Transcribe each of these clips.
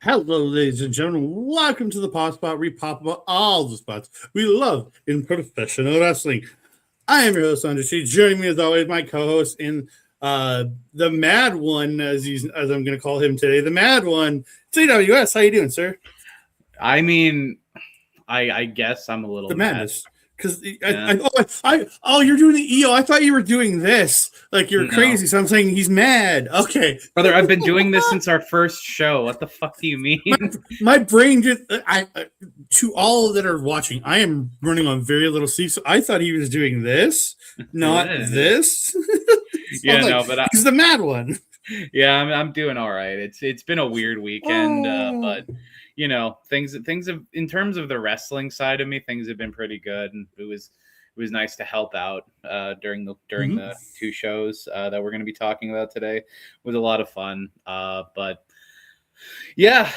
Hello, ladies and gentlemen. Welcome to the Pop Spot. We pop about all the spots we love in professional wrestling. I am your host, Andre C. Joining me, as always, my co-host in the Mad One, as I'm going to call him today, the Mad One, C and AWS. How you doing, sir? I mean, I guess I'm a little the madness. Because Yeah. you're doing the EO. I thought you were doing this. Like you're crazy. So I'm saying he's mad. Okay, brother, I've been doing this since our first show. What the fuck do you mean? My brain just to all that are watching, I am running on very little sleep. So I thought he was doing this, not this. Yeah, no, but he's the mad one. Yeah, I'm doing all right. It's been a weird weekend, but you know, things have, in terms of the wrestling side of me, things have been pretty good, and it was nice to help out during the two shows that we're going to be talking about today. It was a lot of fun, but yeah,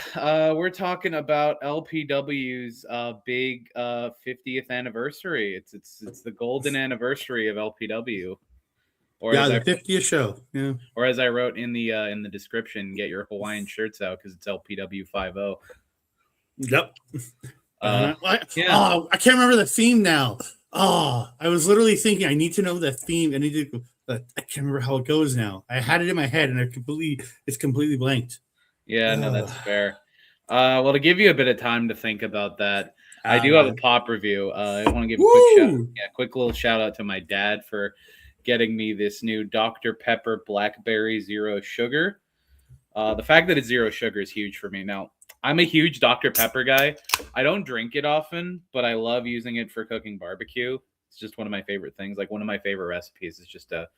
we're talking about LPW's big 50th anniversary. It's the golden anniversary of LPW. Or the 50th show. Yeah. Or as I wrote in the description, get your Hawaiian shirts out because it's LPW 50. Yep. Yeah. Oh, I can't remember the theme now. Oh, I was literally thinking I need to know the theme. I can't remember how it goes now. I had it in my head and it's completely blanked. Yeah, no, that's fair. Well, to give you a bit of time to think about that, I do have a pop review. I want to give a quick little shout out to my dad for getting me this new Dr. Pepper Blackberry Zero Sugar. The fact that it's zero sugar is huge for me. Now, I'm a huge Dr. Pepper guy. I don't drink it often, but I love using it for cooking barbecue. It's just one of my favorite things. Like one of my favorite recipes is just a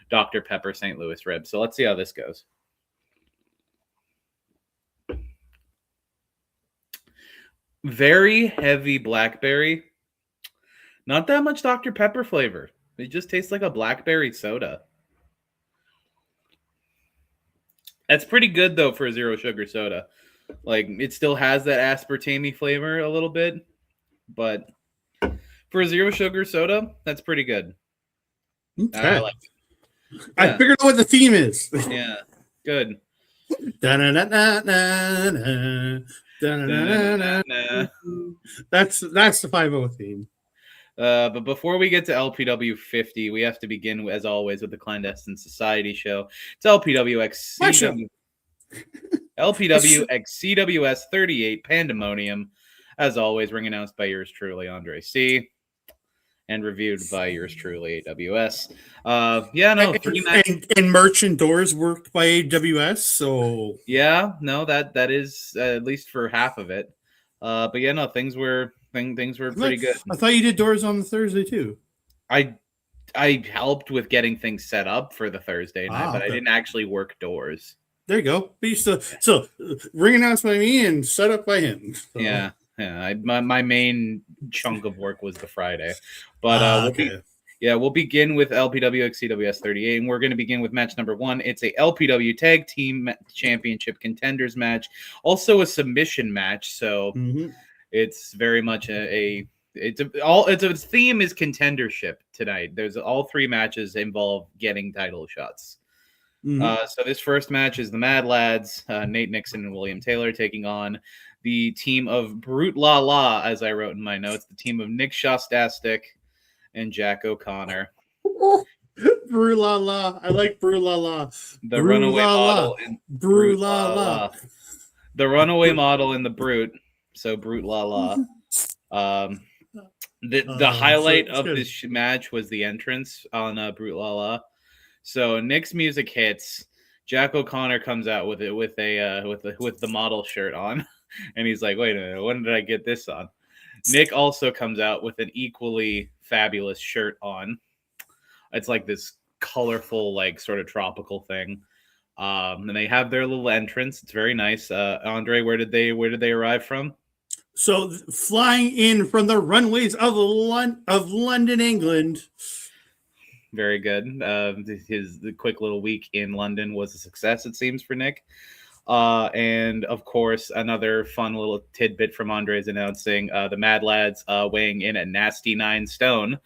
Dr. Pepper St. Louis rib. So let's see how this goes. Very heavy blackberry. Not that much Dr. Pepper flavor. It just tastes like a blackberry soda. That's pretty good, though, for a zero sugar soda. Like, it still has that aspartame flavor a little bit, but for a zero sugar soda, that's pretty good. Okay. I like it. Yeah. I figured out what the theme is. Yeah, good. That's the 50 theme. But before we get to LPW 50, we have to begin, as always, with the Clandestine Society show. It's LPWxCWS 38 Pandemonium. As always, ring announced by yours truly, Andre C. And reviewed by yours truly, AWS. And merch and doors worked by AWS. So yeah, no, that is at least for half of it. But yeah, no, things were pretty good. I thought you did doors on the Thursday too. I helped with getting things set up for the Thursday night, but I didn't actually work doors. There you go. But so ring announced by me and set up by him. So. Yeah. My main chunk of work was the Friday, but we'll begin with LPWxCWS 38, and we're going to begin with match number 1. It's a LPW Tag Team Championship Contenders match, also a submission match. So it's very much its theme is contendership tonight. There's all 3 matches involve getting title shots. So this first match is the Mad Lads, Nate Nixon and William Taylor, taking on the team of Brute La La, as I wrote in my notes, the team of Nick Shostastic and Jack O'Connor. Brute La La. I like Brute La La. The runaway model in Brute La La. The runaway model in the Brute. So Brute La La. The highlight of this match was the entrance on Brute La La. So Nick's music hits. Jack O'Connor comes out with the model shirt on, and he's like, "Wait a minute, when did I get this on?" Nick also comes out with an equally fabulous shirt on. It's like this colorful, like sort of tropical thing. And they have their little entrance. It's very nice. Andre, where did they arrive from? So flying in from the runways of London, England. Very good. The quick little week in London was a success, it seems, for Nick. And of course, another fun little tidbit from Andre's announcing the Mad Lads weighing in at nasty 9 stone.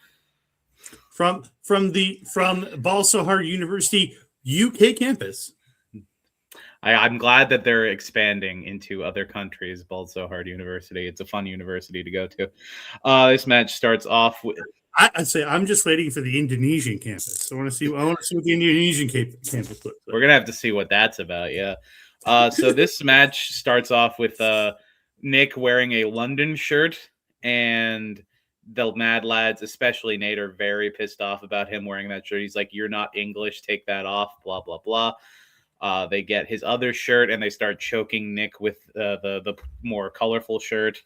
From Balsahar University UK campus. I'm glad that they're expanding into other countries. Bald So Hard University. It's a fun university to go to. This match starts off with. I'd say I'm just waiting for the Indonesian campus. I want to see what the Indonesian campus looks like. We're gonna have to see what that's about. Yeah. So this match starts off with Nick wearing a London shirt, and the Mad Lads, especially Nate, are very pissed off about him wearing that shirt. He's like, "You're not English. Take that off." Blah blah blah. They get his other shirt, and they start choking Nick with the more colorful shirt.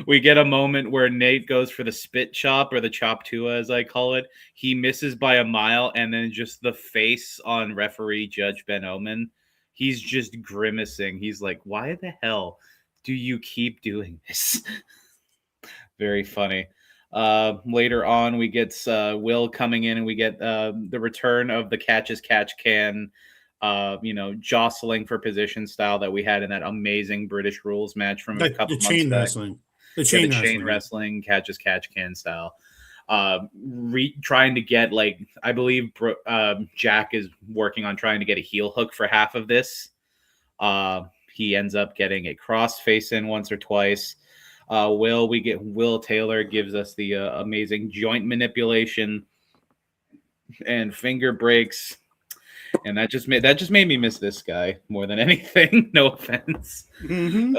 We get a moment where Nate goes for the spit chop, or the chop tua, as I call it. He misses by a mile, and then just the face on referee Judge Ben Omen, he's just grimacing. He's like, why the hell do you keep doing this? Very funny. Later on, we get Will coming in, and we get the return of the catch as catch can, jostling for position style that we had in that amazing British rules match from a couple months back. The chain wrestling, catch as catch can style. Trying to get, I believe Jack is working on trying to get a heel hook for half of this. He ends up getting a cross face in once or twice. Will Taylor gives us the amazing joint manipulation and finger breaks. And that just made me miss this guy more than anything. No offense. Mm-hmm.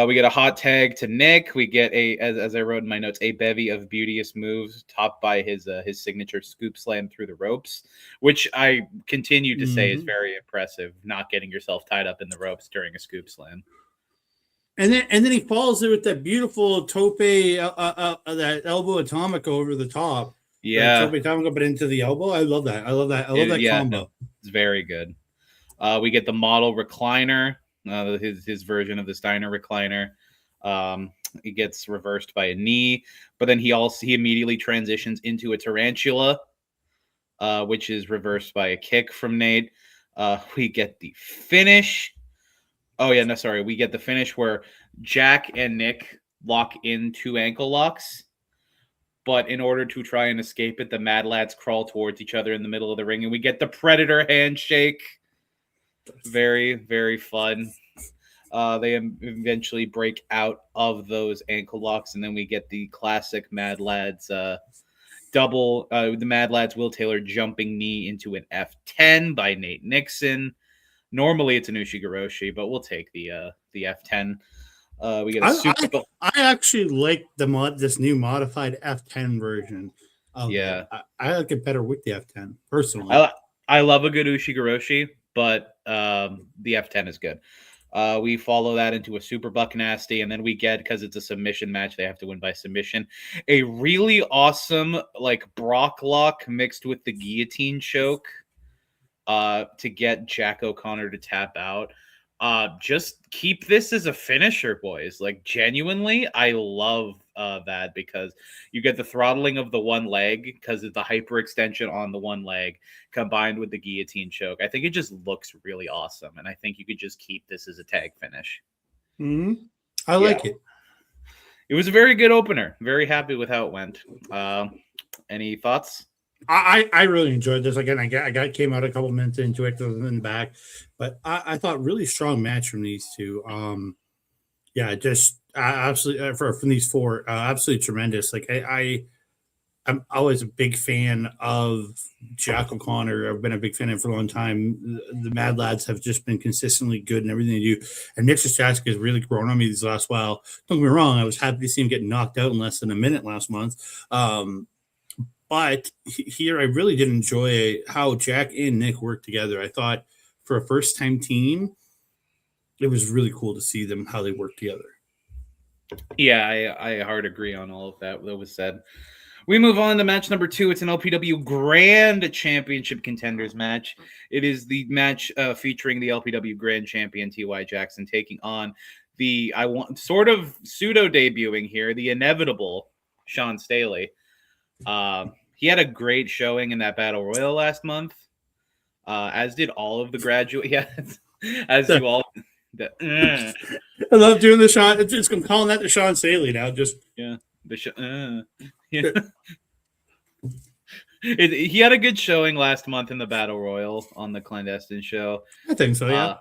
We get a hot tag to Nick. We get as I wrote in my notes, a bevy of beauteous moves topped by his signature scoop slam through the ropes, which I continue to say is very impressive. Not getting yourself tied up in the ropes during a scoop slam. And then he follows it with that beautiful tope, that elbow atomic over the top. Yeah, tope atomic, but into the elbow. I love that. I love that combo. No, it's very good. We get the model recliner, his version of the Steiner recliner. He gets reversed by a knee, but then he immediately transitions into a tarantula, which is reversed by a kick from Nate. We get the finish. Oh, yeah, no, sorry. We get the finish where Jack and Nick lock in 2 ankle locks. But in order to try and escape it, the Mad Lads crawl towards each other in the middle of the ring. And we get the Predator handshake. Very, very fun. They eventually break out of those ankle locks. And then we get the classic Mad Lads the Mad Lads Will Taylor jumping knee into an F10 by Nate Nixon. Normally it's an Ushigoroshi, but we'll take the F10. We get a super. I actually like this new modified F10 version. I like it better with the F10 personally. I love a good Ushigoroshi, but the F10 is good. We follow that into a super buck nasty, and then we get, because it's a submission match, they have to win by submission, a really awesome Brock lock mixed with the guillotine choke. To get Jack O'Connor to tap out. Just keep this as a finisher, boys. Genuinely, I love that, because you get the throttling of the one leg because of the hyperextension on the one leg combined with the guillotine choke. I think it just looks really awesome, and I think you could just keep this as a tag finish. Mm-hmm. I like it. It was a very good opener. Very happy with how it went. Any thoughts? I really enjoyed this. Again, I came out a couple minutes into it in the back, but I thought really strong match from these two. Just absolutely from these 4, absolutely tremendous. I'm always a big fan of Jack O'Connor. I've been a big fan of him for a long time. The Mad Lads have just been consistently good in everything they do, and Nick Jack has really grown on me these last while. Don't get me wrong, I was happy to see him get knocked out in less than a minute last month. But here, I really did enjoy how Jack and Nick worked together. I thought for a first-time team, it was really cool to see them, how they work together. Yeah, I hard agree on all of that was said. We move on to match number 2. It's an LPW Grand Championship Contenders match. It is the match featuring the LPW Grand Champion, T.Y. Jackson, taking on sort of pseudo-debuting here, the inevitable Sean Staley. He had a great showing in that Battle Royal last month, as did all of the graduate. Yeah, as you all. I love doing the Sean. I'm calling that the Sean Staley now. Just yeah, He had a good showing last month in the Battle Royal on the Clandestine show. I think so, yeah.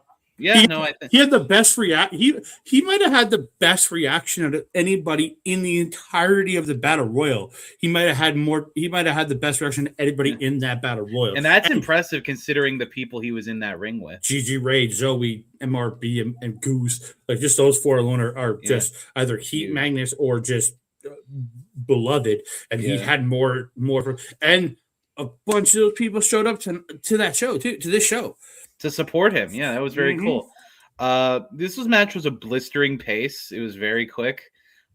I think he had the best react. He might have had the best reaction out of anybody in the entirety of the Battle Royal. He might have had more. He might have had the best reaction of anybody in that Battle Royal, and that's impressive considering the people he was in that ring with. Gigi Ray, Zoe, MRB, and Goose. Like just those four alone are just either heat magnets or just beloved. And he had more, and a bunch of those people showed up to that show too, to this show. To support him. Yeah, that was very cool. This match was a blistering pace. It was very quick.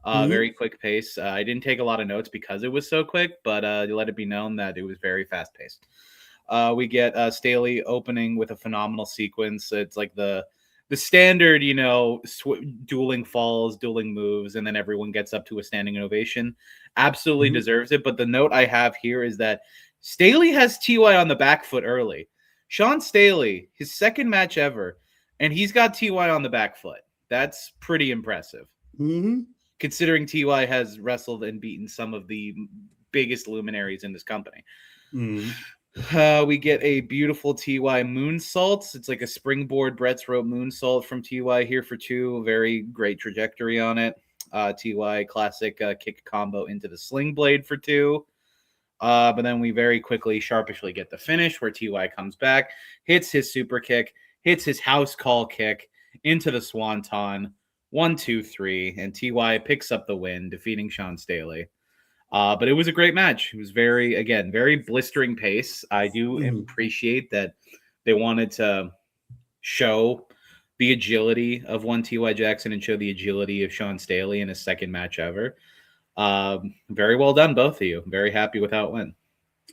Very quick pace. I didn't take a lot of notes because it was so quick, but let it be known that it was very fast paced. We get Staley opening with a phenomenal sequence. It's like the standard, dueling falls, dueling moves, and then everyone gets up to a standing ovation. Absolutely deserves it. But the note I have here is that Staley has TY on the back foot early. Sean Staley, his second match ever, and he's got TY on the back foot. That's pretty impressive. Considering TY has wrestled and beaten some of the biggest luminaries in this company. We get a beautiful TY moonsault. It's like a springboard Brett's rope moonsault from TY here for 2. Very great trajectory on it. TY classic kick combo into the sling blade for 2. But then we very quickly, sharpishly get the finish where TY comes back, hits his super kick, hits his house call kick into the swanton. 1, 2, 3, and TY picks up the win, defeating Sean Staley. But it was a great match. It was very blistering pace. I do appreciate that they wanted to show the agility of one TY Jackson and show the agility of Sean Staley in his second match ever. Very well done, both of you. Very happy with how it went.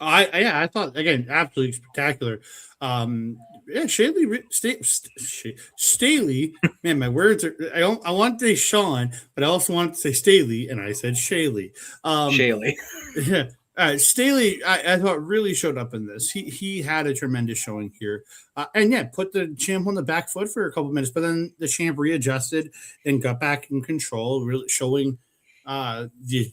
I thought again absolutely spectacular. Staley. Man, my words are. I want to say Sean, but I also want to say Staley, and I said Shaley. Shaley. Yeah. Staley, I thought really showed up in this. He had a tremendous showing here, and put the champ on the back foot for a couple minutes, but then the champ readjusted and got back in control, really showing the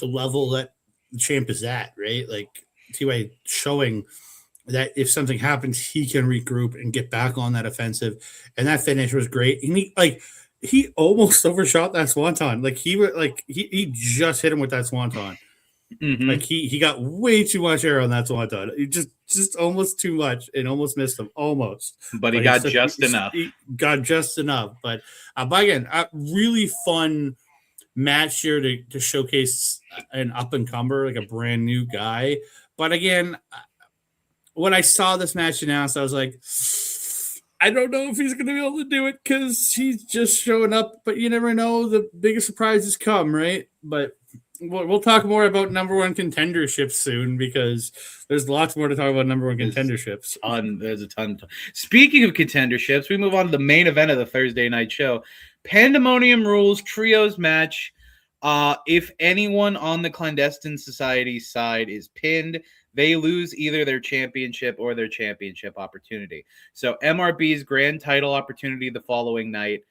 level that the champ is at, right? Like TY showing that if something happens, he can regroup and get back on that offensive, and that finish was great. And he almost overshot that swanton. Like he just hit him with that swanton. Like he got way too much air on that swanton. He just almost too much and almost missed him almost. But he got just enough. He got just enough. But again, a really fun match here to showcase an up and comer, like a brand new guy. But again, when I saw this match announced, I was like, I don't know if he's going to be able to do it because he's just showing up. But you never know; the biggest surprises come, right? But we'll talk more about number one contenderships soon because there's lots more to talk about number one contenderships. There's a ton. Speaking of contenderships, we move on to the main event of the Thursday night show. Pandemonium Rules Trios match. If anyone on the Clandestine Society side is pinned, they lose either their championship or their championship opportunity. So MRB's grand title opportunity the following night,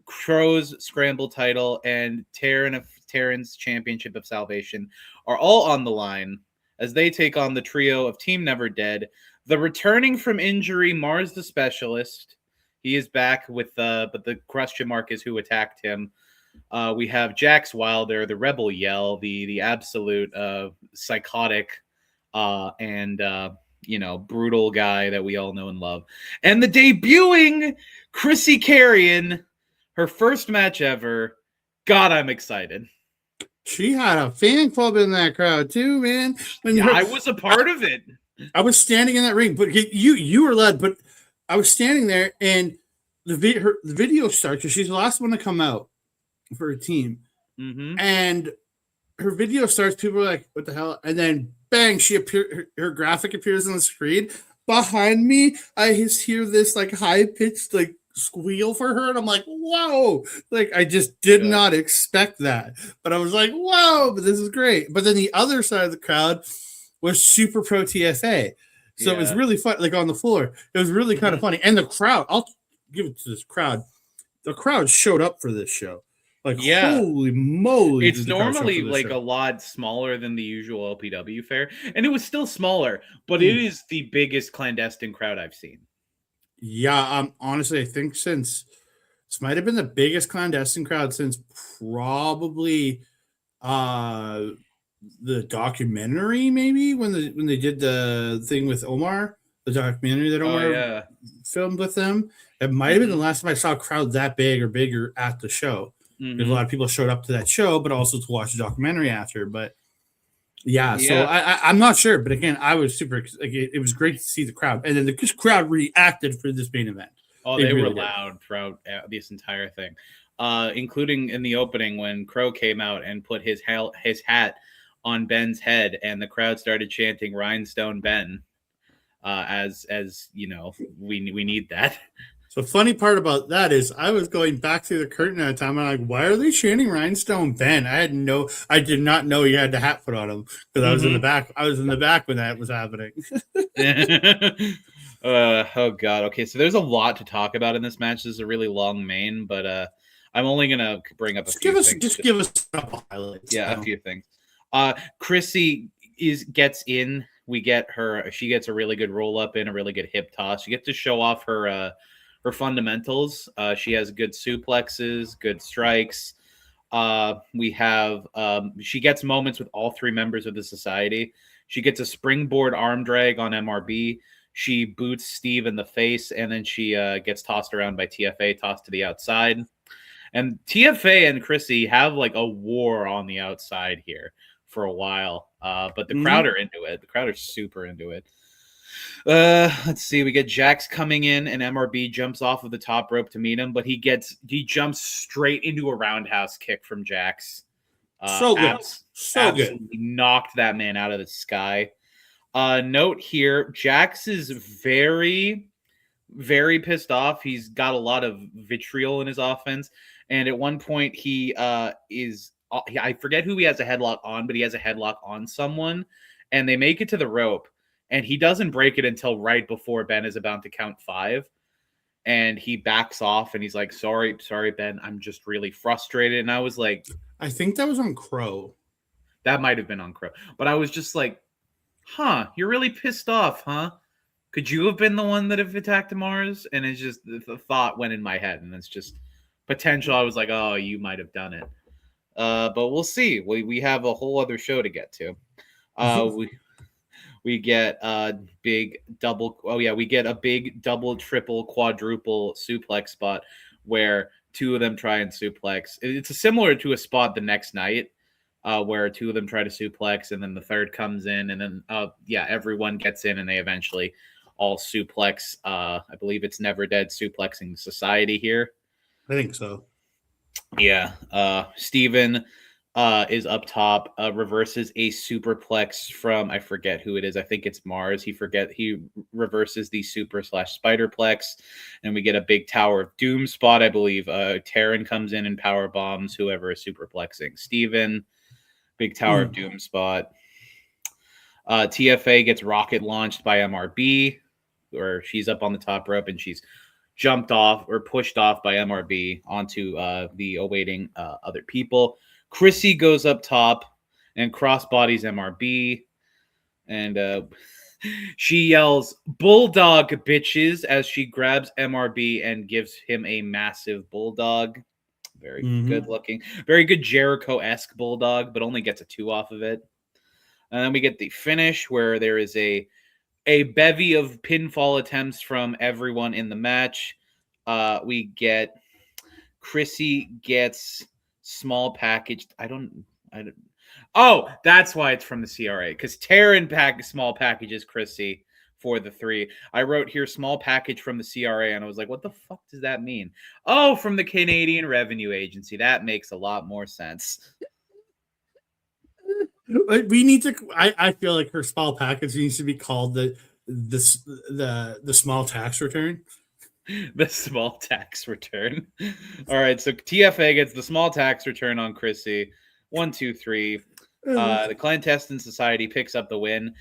Crow's scramble title, and Terran's championship of salvation are all on the line as they take on the trio of Team Never Dead. The returning from injury Marz The Specialist. He is back but the question mark is who attacked him. We have Jaxx Wylder, the Rebel Yell, the absolute psychotic and brutal guy that we all know and love. And the debuting Chrissy Carrion, her first match ever. God, I'm excited. She had a fan club in that crowd too, man. I was a part of it. I was standing in that ring, but you were led, but I was standing there and the video starts. She's the last one to come out for her team. And her video starts. People are like, what the hell? And then bang, her graphic appears on the screen. Behind me, I just hear this like high-pitched like squeal for her, and I'm like, whoa. Like I just did not expect that. But I was like, whoa, but this is great. But then the other side of the crowd was super pro TFA. So it was really fun, like on the floor. It was really kind of funny. And the crowd, I'll give it to this crowd. The crowd showed up for this show. Like, holy moly. It's normally like a lot smaller than the usual LPW fair. And it was still smaller, but it is the biggest clandestine crowd I've seen. Yeah, honestly, I think this might have been the biggest clandestine crowd since probably the documentary, maybe when they did the thing with Omar, the documentary that Omar filmed with them. It might have been the last time I saw a crowd that big or bigger at the show. Because a lot of people showed up to that show, but also to watch the documentary after. But yeah, so I'm not sure, but again, I was super. Like, it was great to see the crowd, and then the crowd reacted for this main event. Oh, they really were loud throughout this entire thing, including in the opening when Crow came out and put his hat on Ben's head, and the crowd started chanting "Rhinestone Ben," as you know, we need that. So funny part about that is I was going back through the curtain at a time. I'm like, why are they chanting Rhinestone Ben? I did not know you had the hat put on him because I was in the back. I was in the back when that was happening. Oh god. Okay, so there's a lot to talk about in this match. This is a really long main, but I'm only gonna bring up a few things. Just give us a couple highlights. Yeah, a few things. Chrissy gets in. We get her. She gets a really good roll up in, a really good hip toss. She gets to show off her fundamentals. She has good suplexes, good strikes. We have she gets moments with all three members of the society. She gets a springboard arm drag on MRB. She boots Steve in the face, and then she gets tossed around by TFA, tossed to the outside. And TFA and Chrissy have like a war on the outside here for a while. But the crowd are into it. The crowd are super into it. Let's see. We get Jaxx coming in, and MRB jumps off of the top rope to meet him, but he jumps straight into a roundhouse kick from Jaxx. So good. Knocked that man out of the sky. Note here, Jaxx is very, very pissed off. He's got a lot of vitriol in his offense, and at one point he is. I forget who he has a headlock on, but he has a headlock on someone, and they make it to the rope. And he doesn't break it until right before Ben is about to count 5. And he backs off and he's like, sorry, Ben. I'm just really frustrated. And I was like, I think that was on Crow. That might have been on Crow. But I was just like, you're really pissed off, huh? Could you have been the one that have attacked Marz? And it's just the thought went in my head. And it's just potential. I was like, oh, you might have done it. But we'll see. We have a whole other show to get to. We get a big double. Oh yeah, we get a big double, triple, quadruple suplex spot where two of them try and suplex. It's similar to a spot the next night where two of them try to suplex and then the third comes in and then everyone gets in and they eventually all suplex. I believe it's Never Dead Suplexing Society here. I think so. Yeah. Steven is up top, reverses a superplex from, I forget who it is. I think it's Marz. He reverses the super/spiderplex, and we get a big Tower of Doom spot, I believe. Terran comes in and power bombs whoever is superplexing Steven. Big Tower of Doom spot. TFA gets rocket launched by MRB, or she's up on the top rope and she's jumped off or pushed off by MRB onto the awaiting other people. Chrissy goes up top and crossbodies MRB, and she yells "Bulldog, bitches!" as she grabs MRB and gives him a massive bulldog. Very good looking, very good Jericho-esque bulldog, but only gets a 2 off of it. And then we get the finish where there is a bevy of pinfall attempts from everyone in the match. We get Chrissy gets small packaged. I don't. Oh, that's why it's from the CRA, because Terran small packages Chrissy for the 3. I wrote here small package from the CRA, and I was like, what the fuck does that mean? Oh, from the Canadian Revenue Agency. That makes a lot more sense. We need to. I feel like her small package needs to be called the small tax return. The small tax return. All right, so TFA gets the small tax return on Chrissy. 1, 2, 3. The Clandestine Society picks up the win.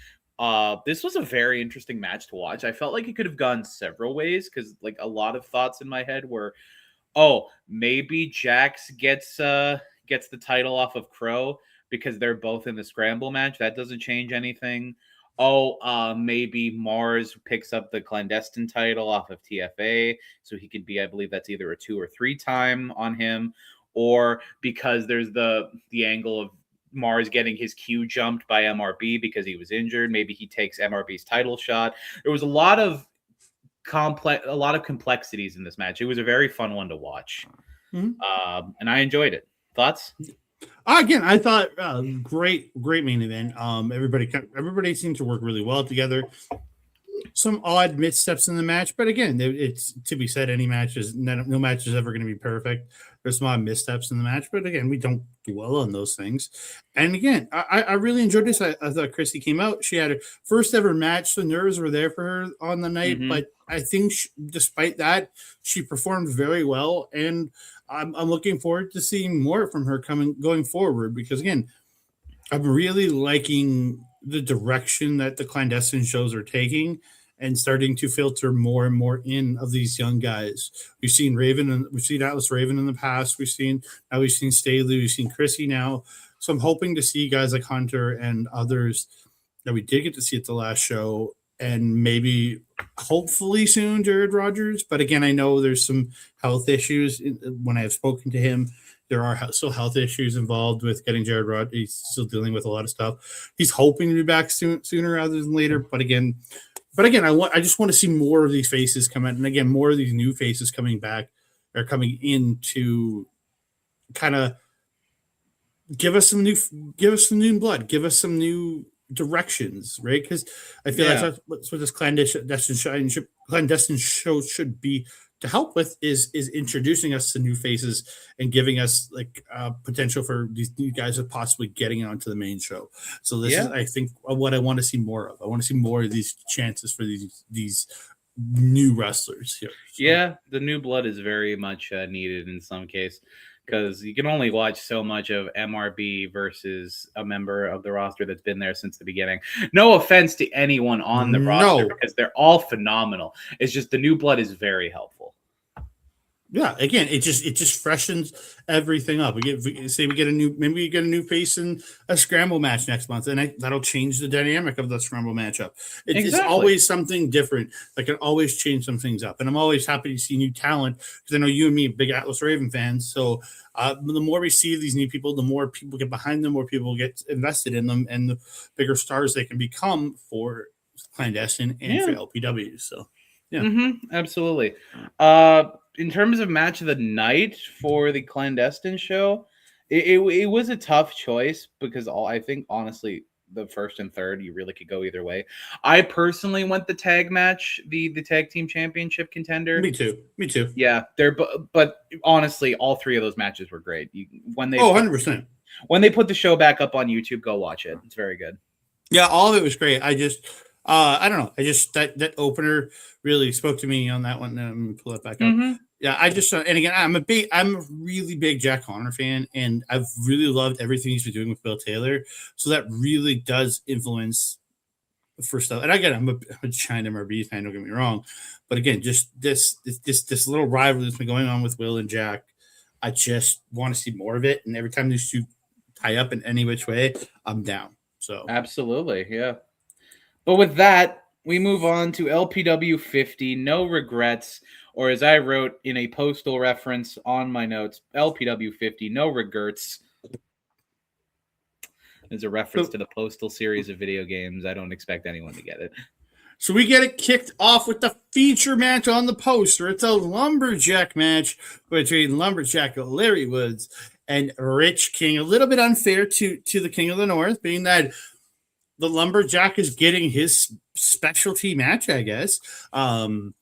This was a very interesting match to watch. I felt like it could have gone several ways because, like, a lot of thoughts in my head were, Oh, maybe Jaxx gets the title off of Crow because they're both in the scramble match. That doesn't change anything. Oh, maybe Marz picks up the clandestine title off of TFA, so he could be, I believe that's either a 2 or 3 time on him, or because there's the angle of Marz getting his Q jumped by MRB because he was injured. Maybe he takes MRB's title shot. There was a lot of complexities in this match. It was a very fun one to watch, and I enjoyed it. Thoughts? Again, I thought great main event. Everybody seemed to work really well together. Some odd missteps in the match, but again, it's to be said. No match is ever going to be perfect. There's some odd missteps in the match, but again, we don't dwell on those things. And again, I really enjoyed this. I thought Chrissy came out. She had her first ever match. The nerves were there for her on the night, but I think despite that, she performed very well. And I'm looking forward to seeing more from her going forward, because again, I'm really liking the direction that the clandestine shows are taking and starting to filter more and more in of these young guys. We've seen Raven and we've seen Atlas Raven in the past. We've seen Staley, we've seen Chrissy now. So I'm hoping to see guys like Hunter and others that we did get to see at the last show, and maybe hopefully soon Jared Rogers. But again, I know there's some health issues. When I have spoken to him, there are still health issues involved with getting Jared Rogers. He's still dealing with a lot of stuff. He's hoping to be back sooner rather than later. But again, I just want to see more of these faces come out, and again, more of these new faces coming back or coming in to kind of give us some new blood, give us some new directions, right? Because I feel like that's what this clandestine show should be to help with is introducing us to new faces and giving us like potential for these new guys of possibly getting onto the main show. So this is, I think, what I want to see more of. I want to see more of these chances for these new wrestlers here. So. Yeah, the new blood is very much needed in some case, because you can only watch so much of MRB versus a member of the roster that's been there since the beginning. No offense to anyone on the roster, because they're all phenomenal. It's just the new blood is very helpful. Yeah, again, it just freshens everything up. We get a new face in a scramble match next month, and that'll change the dynamic of the scramble matchup. It's always something different that can always change some things up, and I'm always happy to see new talent, because I know you and me are big Atlas Raven fans. So the more we see these new people, the more people get behind them, more people get invested in them, and the bigger stars they can become for clandestine and for LPW. So yeah, absolutely. In terms of match of the night for the clandestine show, it was a tough choice, because I think honestly the first and third you really could go either way. I personally went the tag match, the tag team championship contender. Me too. Yeah, but honestly, all three of those matches were great. 100%. When they put the show back up on YouTube, go watch it. It's very good. Yeah, all of it was great. I just I don't know. I just that opener really spoke to me on that one. Let me pull it back up. Yeah, I just and again, I'm a really big Jack Connor fan, and I've really loved everything he's been doing with Bill Taylor. So that really does influence for stuff. And again, I'm a giant MRB fan. Don't get me wrong, but again, just this little rivalry that's been going on with Will and Jack. I just want to see more of it, and every time these two tie up in any which way, I'm down. So absolutely, yeah. But with that, we move on to LPW 50, No Regrets, or as I wrote in a postal reference on my notes, LPW 50, No Regrets. There's a reference to the Postal series of video games. I don't expect anyone to get it. So we get it kicked off with the feature match on the poster. It's a Lumberjack match between Lumberjack Larry Woods and Rich King. A little bit unfair to the King of the North, being that the Lumberjack is getting his specialty match, I guess. And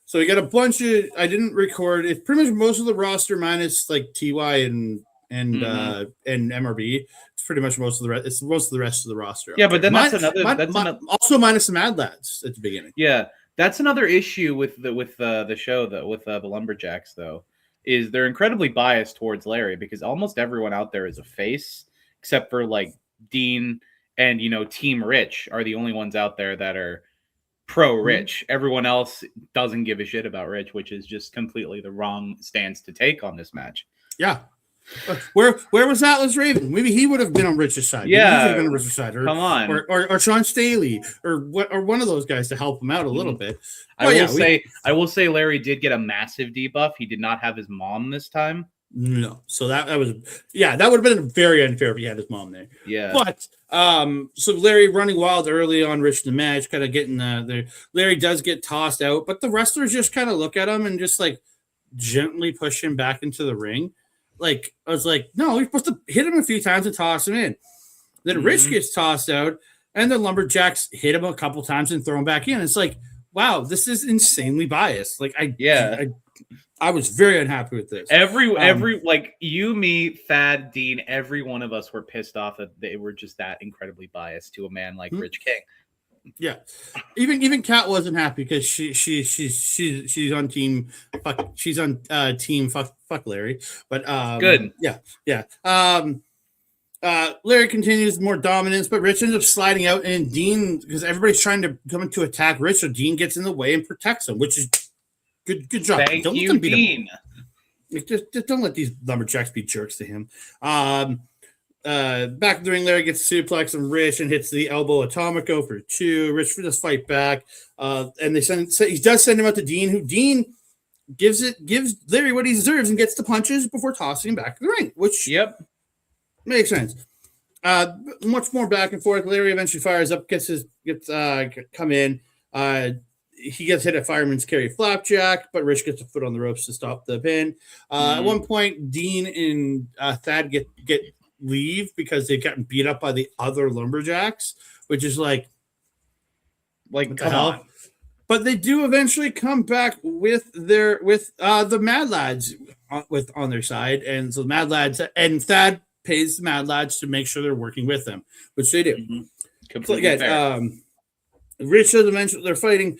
so we got a bunch of, I didn't record, it's pretty much most of the roster minus like TY and MRB. It's pretty much most of the rest. It's most of the rest of the roster. Yeah, but then that's also minus the Mad Lads at the beginning. Yeah, that's another issue with the show though, with the Lumberjacks though, is they're incredibly biased towards Larry, because almost everyone out there is a face except for like Dean and Team Rich are the only ones out there that are pro Rich. Everyone else doesn't give a shit about Rich, which is just completely the wrong stance to take on this match. Yeah. Where was Atlas Raven? Maybe he would have been on Rich's side. Maybe he should have been on Rich's side, or come on, or Sean Staley, or one of those guys to help him out a little bit. I will say Larry did get a massive debuff. He did not have his mom this time. No, so that would have been very unfair if he had his mom there. Yeah, but so Larry running wild early on Rich in the match, kind of getting there. Larry does get tossed out, but the wrestlers just kind of look at him and just like gently push him back into the ring. Like, I was like, no, you're supposed to hit him a few times and toss him in. Then Rich gets tossed out, and the Lumberjacks hit him a couple times and throw him back in. It's like, wow, this is insanely biased. Like, I was very unhappy with this. Every like you, me, Thad, Dean, every one of us were pissed off that they were just that incredibly biased to a man like Rich King. Yeah, even Kat wasn't happy because she's on team fuck. She's on team fuck Larry. But good. Yeah. Larry continues more dominance, but Rich ends up sliding out, and Dean, because everybody's trying to come in to attack Rich, so Dean gets in the way and protects him, which is good job. Thank you, Dean. Just don't let these Lumberjacks be jerks to him. Back in the ring, Larry gets suplex and Rich and hits the elbow atomico for 2. Rich does fight back, and he does send him out to Dean, who Dean gives Larry what he deserves and gets the punches before tossing him back to the ring, which makes sense. Much more back and forth. Larry eventually fires up, gets come in. He gets hit at Fireman's Carry Flapjack, but Rich gets a foot on the ropes to stop the pin. At one point, Dean and Thad get leave because they've gotten beat up by the other Lumberjacks, which is like come on. But they do eventually come back with the Mad Lads on their side, and so the Mad Lads and Thad pays the Mad Lads to make sure they're working with them, which they do. Completely fair. Rich does eventually they're fighting.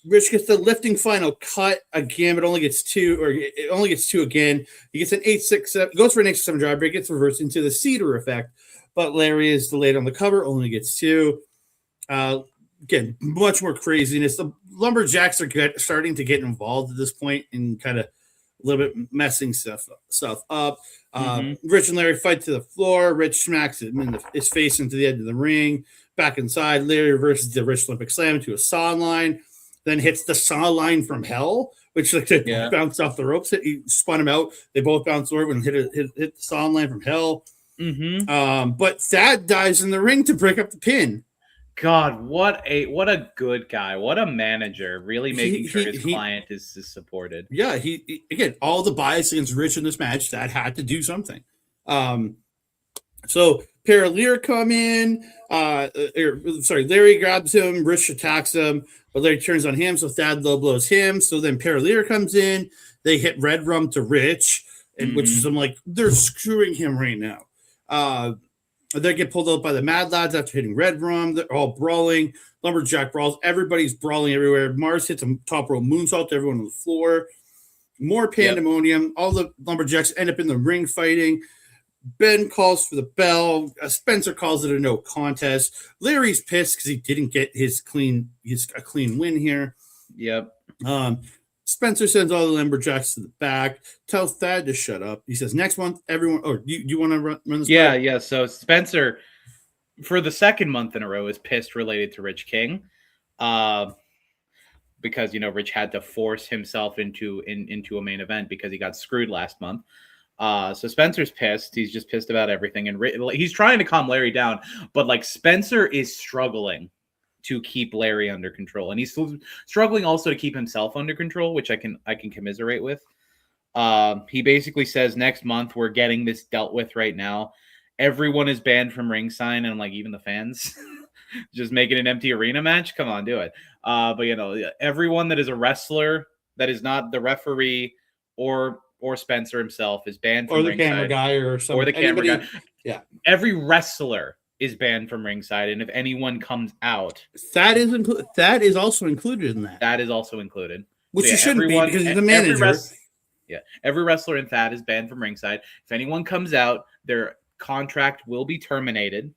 Rich gets the lifting final cut again, but only gets 2, or it only gets 2 again. He gets an 8-6-7, goes for an 8-7 drive break, gets reversed into the cedar effect, but Larry is delayed on the cover, only gets 2. Again, much more craziness. The Lumberjacks are starting to get involved at this point and kind of a little bit messing stuff up. Rich and Larry fight to the floor. Rich smacks his face into the edge of the ring. Back inside, Larry reverses the Rich Olympic Slam to a saw line, then hits the saw line from hell, which bounced off the ropes. He spun him out. They both bounced over and hit the saw line from hell. But Thad dives in the ring to break up the pin. God, what a good guy. What a manager. Really making sure his client is supported. Yeah, he again, all the bias against Rich in this match, that had to do something. So Paraleer come in. Larry grabs him. Rich attacks him, but Larry turns on him, so Thad low blows him. So then Paraleer comes in. They hit Red Rum to Rich, and which is I'm like, they're screwing him right now. They get pulled out by the Mad Lads after hitting Red Rum. They're all brawling. Lumberjack brawls. Everybody's brawling everywhere. Marz hits a top rope moonsault to everyone on the floor. More pandemonium. Yep. All the Lumberjacks end up in the ring fighting. Ben calls for the bell. Spencer calls it a no contest. Larry's pissed because he didn't get a clean win here. Yep. Spencer sends all the Lumberjacks to the back, tells Thad to shut up. He says, next month, everyone... Oh, do you want to run this? Yeah. So Spencer, for the second month in a row, is pissed related to Rich King. Because, Rich had to force himself into a main event because he got screwed last month. So Spencer's pissed. He's just pissed about everything. And he's trying to calm Larry down. But, Spencer is struggling to keep Larry under control, and he's still struggling also to keep himself under control, which I can commiserate with. He basically says next month we're getting this dealt with right now. Everyone is banned from ringside, and even the fans, just make it an empty arena match. Come on, do it. But everyone that is a wrestler that is not the referee or Spencer himself is banned from ringside, camera guy or something, or the camera guy. Yeah, every wrestler is banned from ringside, and if anyone comes out, that is also included in that. That is also included, which you shouldn't be because he's the manager. Every wrestler in Thad is banned from ringside. If anyone comes out, their contract will be terminated,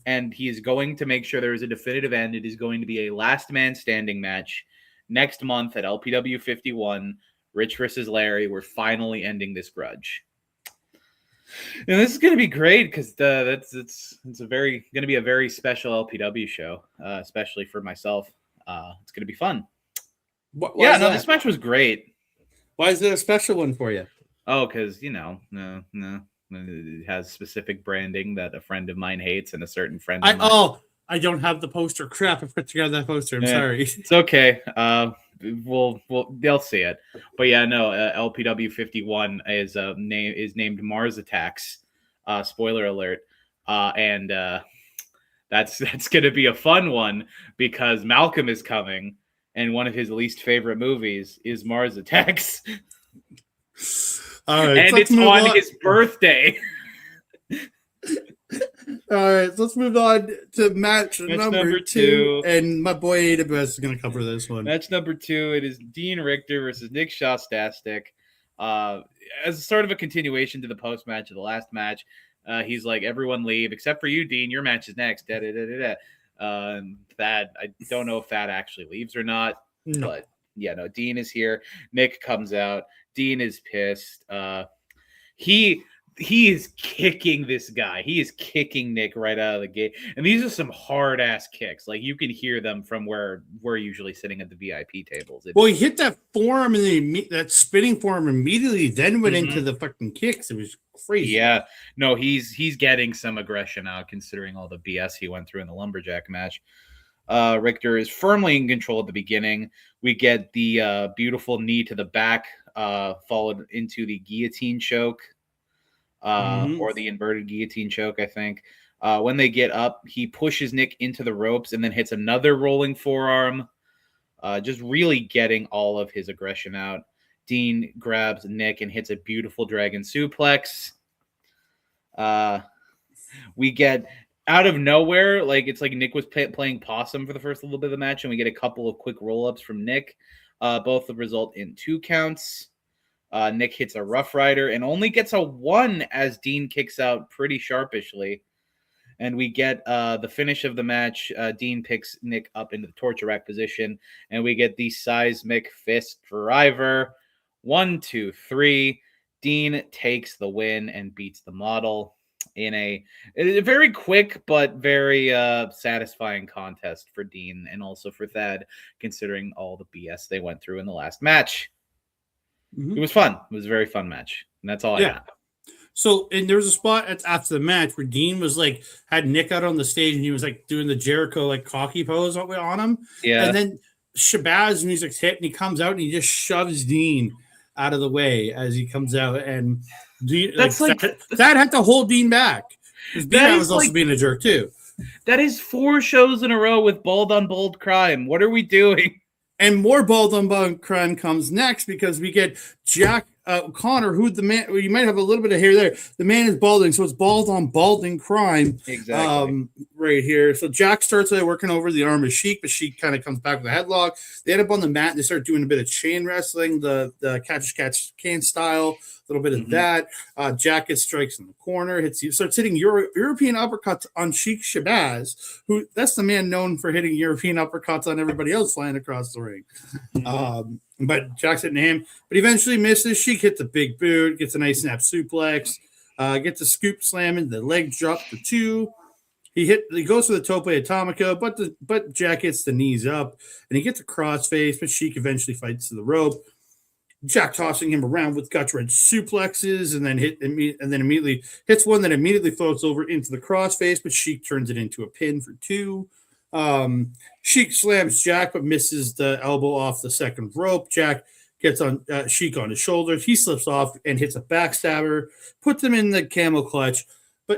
and he is going to make sure there is a definitive end. It is going to be a last man standing match next month at LPW 51. Rich versus Larry. We're finally ending this grudge. And this is going to be great because it's going to be a very special LPW show, especially for myself. It's going to be fun. This match was great. Why is it a special one for you? Oh, because no, it has specific branding that a friend of mine hates, and a certain friend. I don't have the poster. Crap! I put together that poster. I'm sorry. It's okay. They'll see it. But LPW 51 is named Marz Attacks. Spoiler alert. And that's gonna be a fun one because Malcolm is coming, and one of his least favorite movies is Marz Attacks. All right, and it's on his birthday. All right, so let's move on to match number two. And my boy AWS is going to cover this one. Match number 2, it is Dean Richter versus Nick Shostastic. As a sort of a continuation to the post-match of the last match, he's like, everyone leave, except for you, Dean. Your match is next. Thad, I don't know if Thad actually leaves or not. No. But, Dean is here. Nick comes out. Dean is pissed. He is kicking this guy. He is kicking Nick right out of the gate. And these are some hard ass kicks. Like you can hear them from where we're usually sitting at the VIP tables. He hit that forearm and then that spinning forearm immediately, then went into the fucking kicks. It was crazy. Yeah. No, he's getting some aggression out considering all the BS he went through in the Lumberjack match. Richter is firmly in control at the beginning. We get the beautiful knee to the back, followed into the guillotine choke. Or the inverted guillotine choke, I think. When they get up, he pushes Nick into the ropes and then hits another rolling forearm, just really getting all of his aggression out. Dean grabs Nick and hits a beautiful dragon suplex. We get out of nowhere, it's like Nick was playing possum for the first little bit of the match, and we get a couple of quick roll-ups from Nick. Both result in 2 counts. Nick hits a Rough Rider and only gets a 1 as Dean kicks out pretty sharpishly. And we get the finish of the match. Dean picks Nick up into the torture rack position, and we get the seismic fist driver. 1, 2, 3. Dean takes the win and beats the model in a very quick but very satisfying contest for Dean and also for Thad, considering all the BS they went through in the last match. It was fun. It was a very fun match. And that's all I got. So, and there was a spot after the match where Dean was had Nick out on the stage and he was doing the Jericho cocky pose on him. Yeah. And then Shabazz music's hit and he comes out and he just shoves Dean out of the way as he comes out. And Dean, that had to hold Dean back. Because Dean was also being a jerk too. That is 4 shows in a row with bald on bald crime. What are we doing? And more bald on bald crime comes next because we get Jack Connor, who the man, you might have a little bit of hair there. The man is balding, so it's bald on balding crime. Exactly. Right here. So Jack starts working over the arm of Sheik, but Sheik kind of comes back with a headlock. They end up on the mat and they start doing a bit of chain wrestling, the catch can style, a little bit of that. Jack gets strikes in the corner, starts hitting European uppercuts on Sheik Shabazz, who that's the man known for hitting European uppercuts on everybody else flying across the ring. But Jack's hitting him, but eventually misses. Sheik hits a big boot, gets a nice snap suplex, gets a scoop slam and the leg drop for 2. He goes for the tope atomico, but Jack hits the knees up and he gets a crossface, but Sheik eventually fights to the rope. Jack tossing him around with gut-wrench suplexes and then immediately hits one that immediately floats over into the crossface, but Sheik turns it into a pin for 2. Sheik slams Jack but misses the elbow off the second rope. Jack gets on Sheik on his shoulders. He slips off and hits a backstabber, puts him in the camel clutch,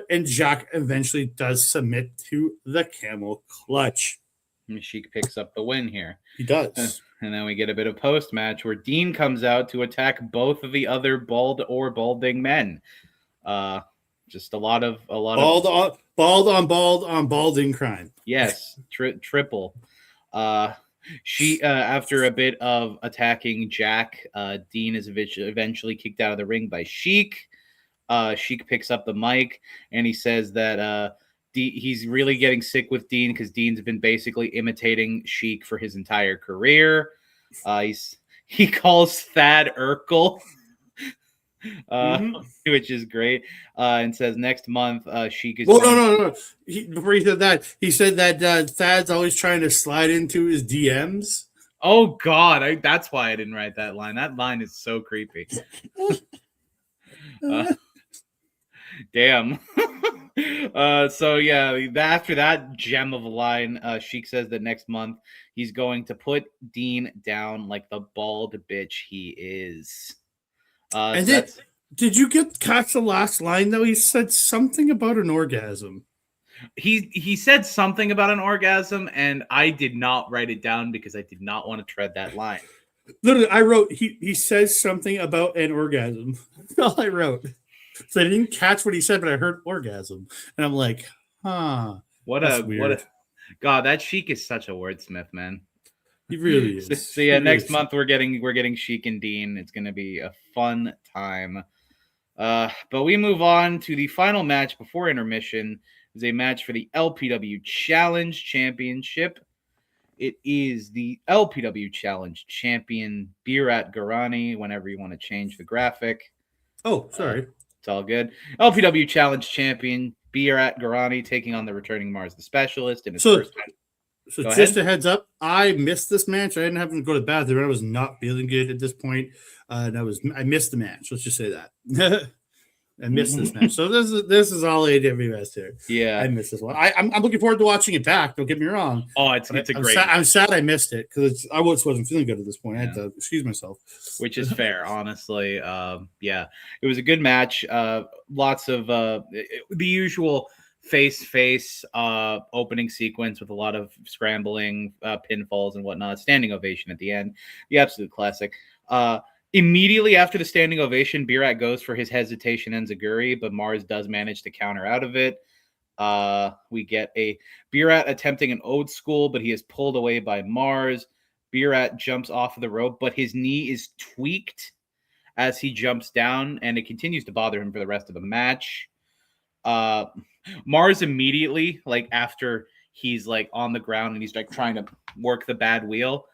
and Jack eventually does submit to the camel clutch. And Sheik picks up the win here. He does. And then we get a bit of post-match where Dean comes out to attack both of the other bald or balding men. Just a lot of bald on balding crime. Yes, triple. After a bit of attacking Jack, Dean is eventually kicked out of the ring by Sheik. Sheik picks up the mic and he says that He's really getting sick with Dean because Dean's been basically imitating Sheik for his entire career. He calls Thad Urkel, which is great, and says next month Sheik is. Well, no. Before he said that Thad's always trying to slide into his DMs. Oh God, that's why I didn't write that line. That line is so creepy. Damn. So yeah, after that gem of a line, Sheik says that next month he's going to put Dean down like the bald bitch he is. And so did you catch the last line though? He said something about an orgasm. He said something about an orgasm, and I did not write it down because I did not want to tread that line. Literally, I wrote he says something about an orgasm. That's all I wrote. So I didn't catch what he said, but I heard orgasm, and I'm like, what a God, that Sheik is such a wordsmith, man. He really is. So yeah, next month we're getting Sheik and Dean. It's gonna be a fun time. But we move on to the final match before intermission. Is a match for the LPW Challenge Championship. It is the LPW Challenge champion Birat Garani. Whenever you want to change the graphic. Oh, sorry. It's all good. LPW Challenge champion Birat Garani taking on the returning Marz The Specialist in his first time. So just a heads up, I missed this match. I didn't have to go to the bathroom. I was not feeling good at this point. And I missed the match. Let's just say that. I missed this match. So this is all AWS here. Yeah. I missed this one. I'm looking forward to watching it back. Don't get me wrong. Oh, it's a great. I'm sad I missed it because I wasn't feeling good at this point. I had to excuse myself. Which is fair, honestly. Yeah. It was a good match. Lots of the usual face opening sequence with a lot of scrambling, pinfalls and whatnot. Standing ovation at the end. The absolute classic. Immediately after the standing ovation, Birat goes for his hesitation enziguri, but Marz does manage to counter out of it. We get a Birat attempting an old school, but he is pulled away by Marz. Birat jumps off of the rope, but his knee is tweaked as he jumps down, and it continues to bother him for the rest of the match. Marz immediately, like after he's like on the ground and he's like trying to work the bad wheel,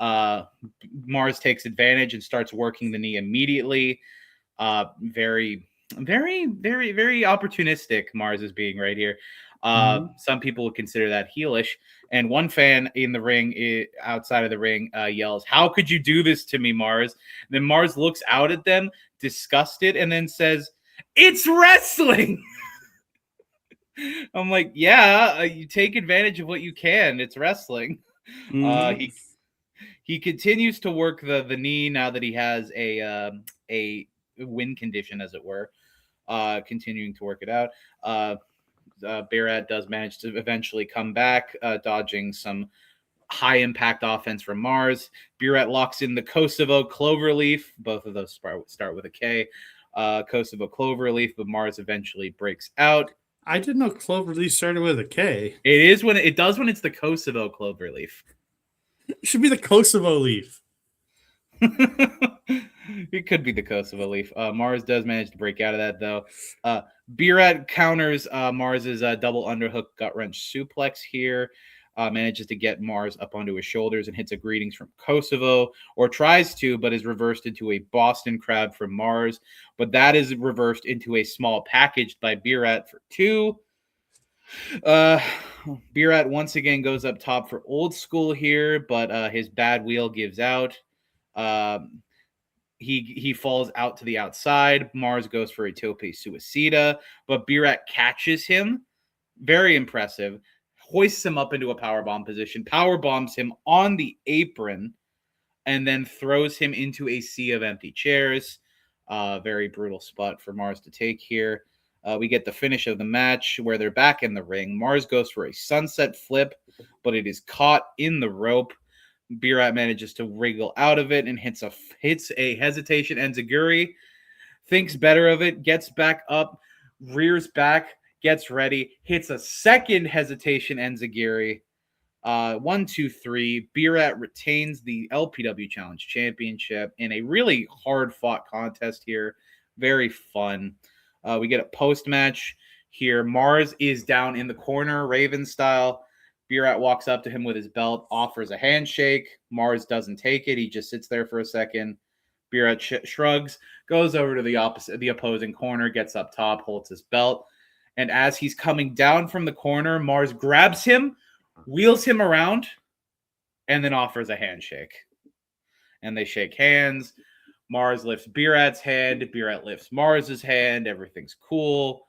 Marz takes advantage and starts working the knee immediately. Very opportunistic Marz is being right here. Some people would consider that heelish, and one fan in the ring, outside of the ring, yells, "How could you do this to me, Marz?" Then Marz looks out at them disgusted and then says, "It's wrestling." I'm like, yeah, you take advantage of what you can. It's wrestling. He continues to work the knee now that he has a win condition, as it were. Continuing to work it out. Birat does manage to eventually come back, dodging some high impact offense from Marz. Birat locks in the Kosovo Cloverleaf. Both of those start with a K. Kosovo Cloverleaf, but Marz eventually breaks out. I didn't know Cloverleaf started with a K. It does when it's the Kosovo Cloverleaf. It should be the Kosovo leaf. It could be the Kosovo leaf. Marz does manage to break out of that, though. Birat counters Marz's double underhook gut wrench suplex here. Manages to get Marz up onto his shoulders and hits a greetings from Kosovo, or tries to, but is reversed into a Boston Crab from Marz. But that is reversed into a small package by Birat for 2. Birat once again goes up top for old school here, but his bad wheel gives out. He falls out to the outside. Marz goes for a tope suicida, but Birat catches him. Very impressive. Hoists him up into a powerbomb position, power bombs him on the apron, and then throws him into a sea of empty chairs. Very brutal spot for Marz to take here. We get the finish of the match where they're back in the ring. Marz goes for a sunset flip, but it is caught in the rope. Birat manages to wriggle out of it and hits a hesitation enziguri. Thinks better of it, gets back up, rears back, gets ready, hits a second hesitation enziguri. 1, 2, 3. Birat retains the LPW Challenge Championship in a really hard-fought contest here. Very fun. We get a post-match. here. Marz is down in the corner, Raven style. Birat walks up to him with his belt, offers a handshake. Marz doesn't take it. He just sits there for a second. Birat shrugs, goes over to the opposing corner, gets up top, holds his belt. And as he's coming down from the corner, Marz grabs him, wheels him around, and then offers a handshake. And they shake hands. Marz lifts Birat's hand. Birat lifts Marz's hand. Everything's cool.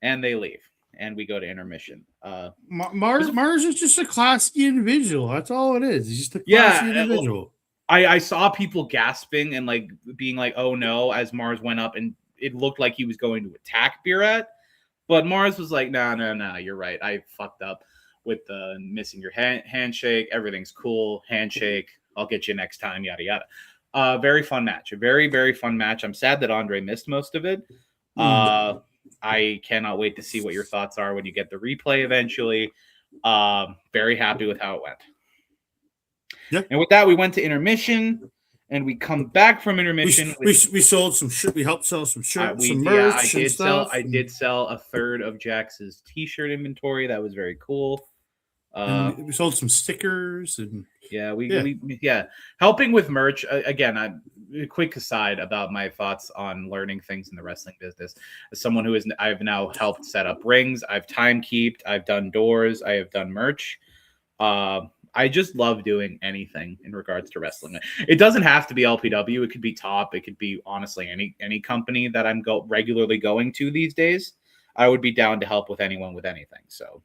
And they leave. And we go to intermission. Marz is just a classy individual. That's all it is. He's just a classy individual. I saw people gasping and like being like, "Oh no!" as Marz went up, and it looked like he was going to attack Birat. But Marz was like, "No, you're right. I fucked up with the missing your handshake. Everything's cool. Handshake. I'll get you next time. Yada yada." Very fun match. A very, very fun match. I'm sad that Andre missed most of it. I cannot wait to see what your thoughts are when you get the replay eventually. Very happy with how it went. Yeah. And with that, we went to intermission, and we come back from intermission. We sold some shit. We helped sell some shirts, some merch, I did sell a third of Jax's t-shirt inventory. That was very cool. We sold some stickers and helping with merch again. A quick aside about my thoughts on learning things in the wrestling business. As someone I've now helped set up rings, I've timekeeped, I've done doors, I have done merch. I just love doing anything in regards to wrestling. It doesn't have to be LPW. It could be Top. It could be honestly any company that I'm regularly going to these days. I would be down to help with anyone with anything. So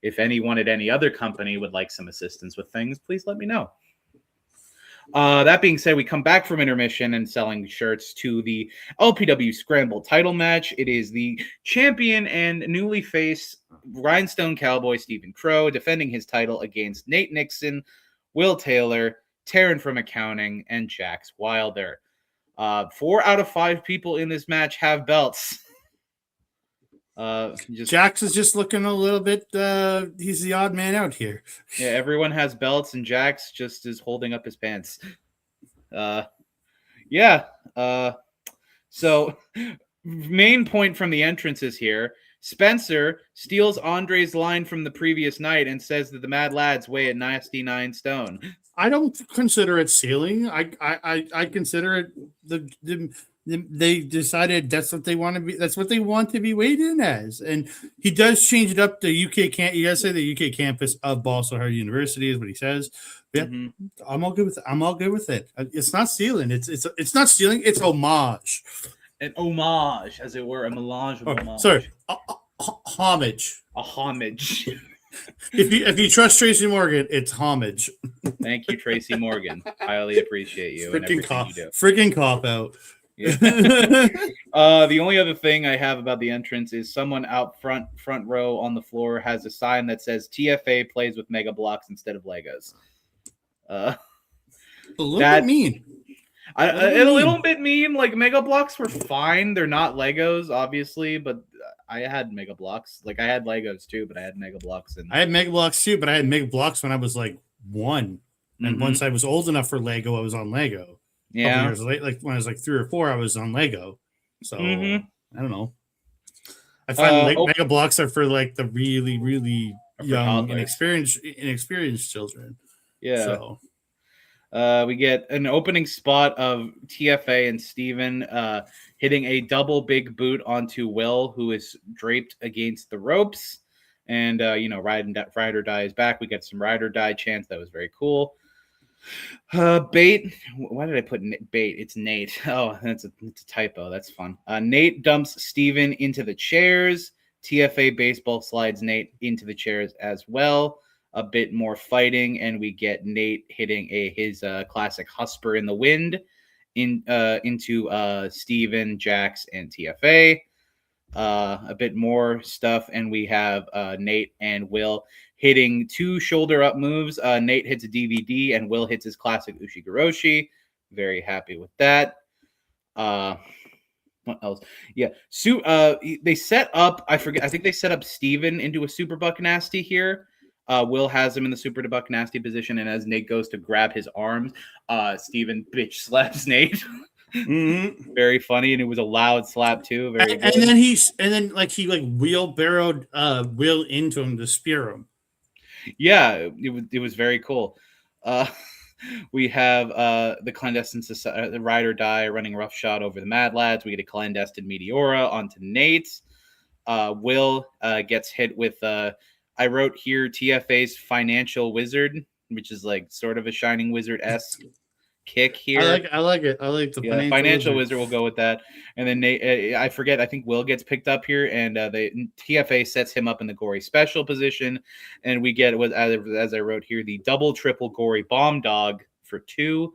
if anyone at any other company would like some assistance with things, please let me know. That being said, we come back from intermission and selling shirts to the LPW Scramble title match. It is the champion and newly faced Rhinestone Cowboy Stephen Crow defending his title against Nate Nixon, Will Taylor, Taryn from Accounting, and Jaxx Wylder. 4 out of 5 people in this match have belts. Jaxx is just looking a little bit he's the odd man out here. Yeah, everyone has belts and Jaxx just is holding up his pants. So main point from the entrances here, Spencer steals Andre's line from the previous night and says that the Mad Lads weigh a nasty 9 stone. I don't consider it stealing. I consider it they decided that's what they want to be. That's what they want to be weighed in as. And he does change it up. The UK can't. You gotta say the UK campus of Balsahar University is what he says. Yeah, I'm all good with it. I'm all good with it. It's not stealing. It's not stealing. It's homage. An homage, as it were, a melange of homage. Sorry, homage. A homage. If you trust Tracy Morgan, it's homage. Thank you, Tracy Morgan. Highly appreciate you. Freaking cop out. Yeah. The only other thing I have about the entrance is someone out front row on the floor has a sign that says TFA plays with Mega Blocks instead of Legos. A little bit mean. A little bit mean. Like Mega Blocks were fine. They're not Legos, obviously, but I had Mega Blocks. Like I had Legos too, but I had Mega Blocks. I had Mega Blocks too, but I had Mega Blocks when I was like 1, and once I was old enough for Lego, I was on Lego. Yeah, years late, like when I was like 3 or 4, I was on Lego. So I don't know. I find Mega Blocks are for like the really, really young and inexperienced children. Yeah. So we get an opening spot of TFA and Steven hitting a double big boot onto Will, who is draped against the ropes. And, ride or die is back. We get some ride or die chants. That was very cool. Bait. Why did I put bait? It's Nate. Oh, it's a typo. That's fun. Nate dumps Steven into the chairs. TFA baseball slides Nate into the chairs as well. A bit more fighting, and we get Nate hitting his classic Husper in the wind into Steven, Jaxx, and TFA. A bit more stuff, and we have Nate and Will hitting 2 shoulder up moves. Nate hits a DVD, and Will hits his classic Ushigoroshi. Very happy with that. What else? Yeah. They set up, I think they set up Steven into a Super Buck Nasty here. Will has him in the Super Buck Nasty position, and as Nate goes to grab his arms, Steven bitch slaps Nate. Very funny, and it was a loud slap too. Very good. And then he wheelbarrowed Will into him to spear him. Yeah, it was very cool. We have the Clandestine Society, the Ride or Die running roughshod over the Mad Lads. We get a Clandestine Meteora onto Nate. Will gets hit with, I wrote here, TFA's Financial Wizard, which is like sort of a Shining Wizard-esque kick here. I like it. I like the Financial Wizard. We'll go with that. And then Nate, I forget, I think Will gets picked up here, and the TFA sets him up in the gory special position, and we get, as I wrote here, the double triple gory bomb dog for 2.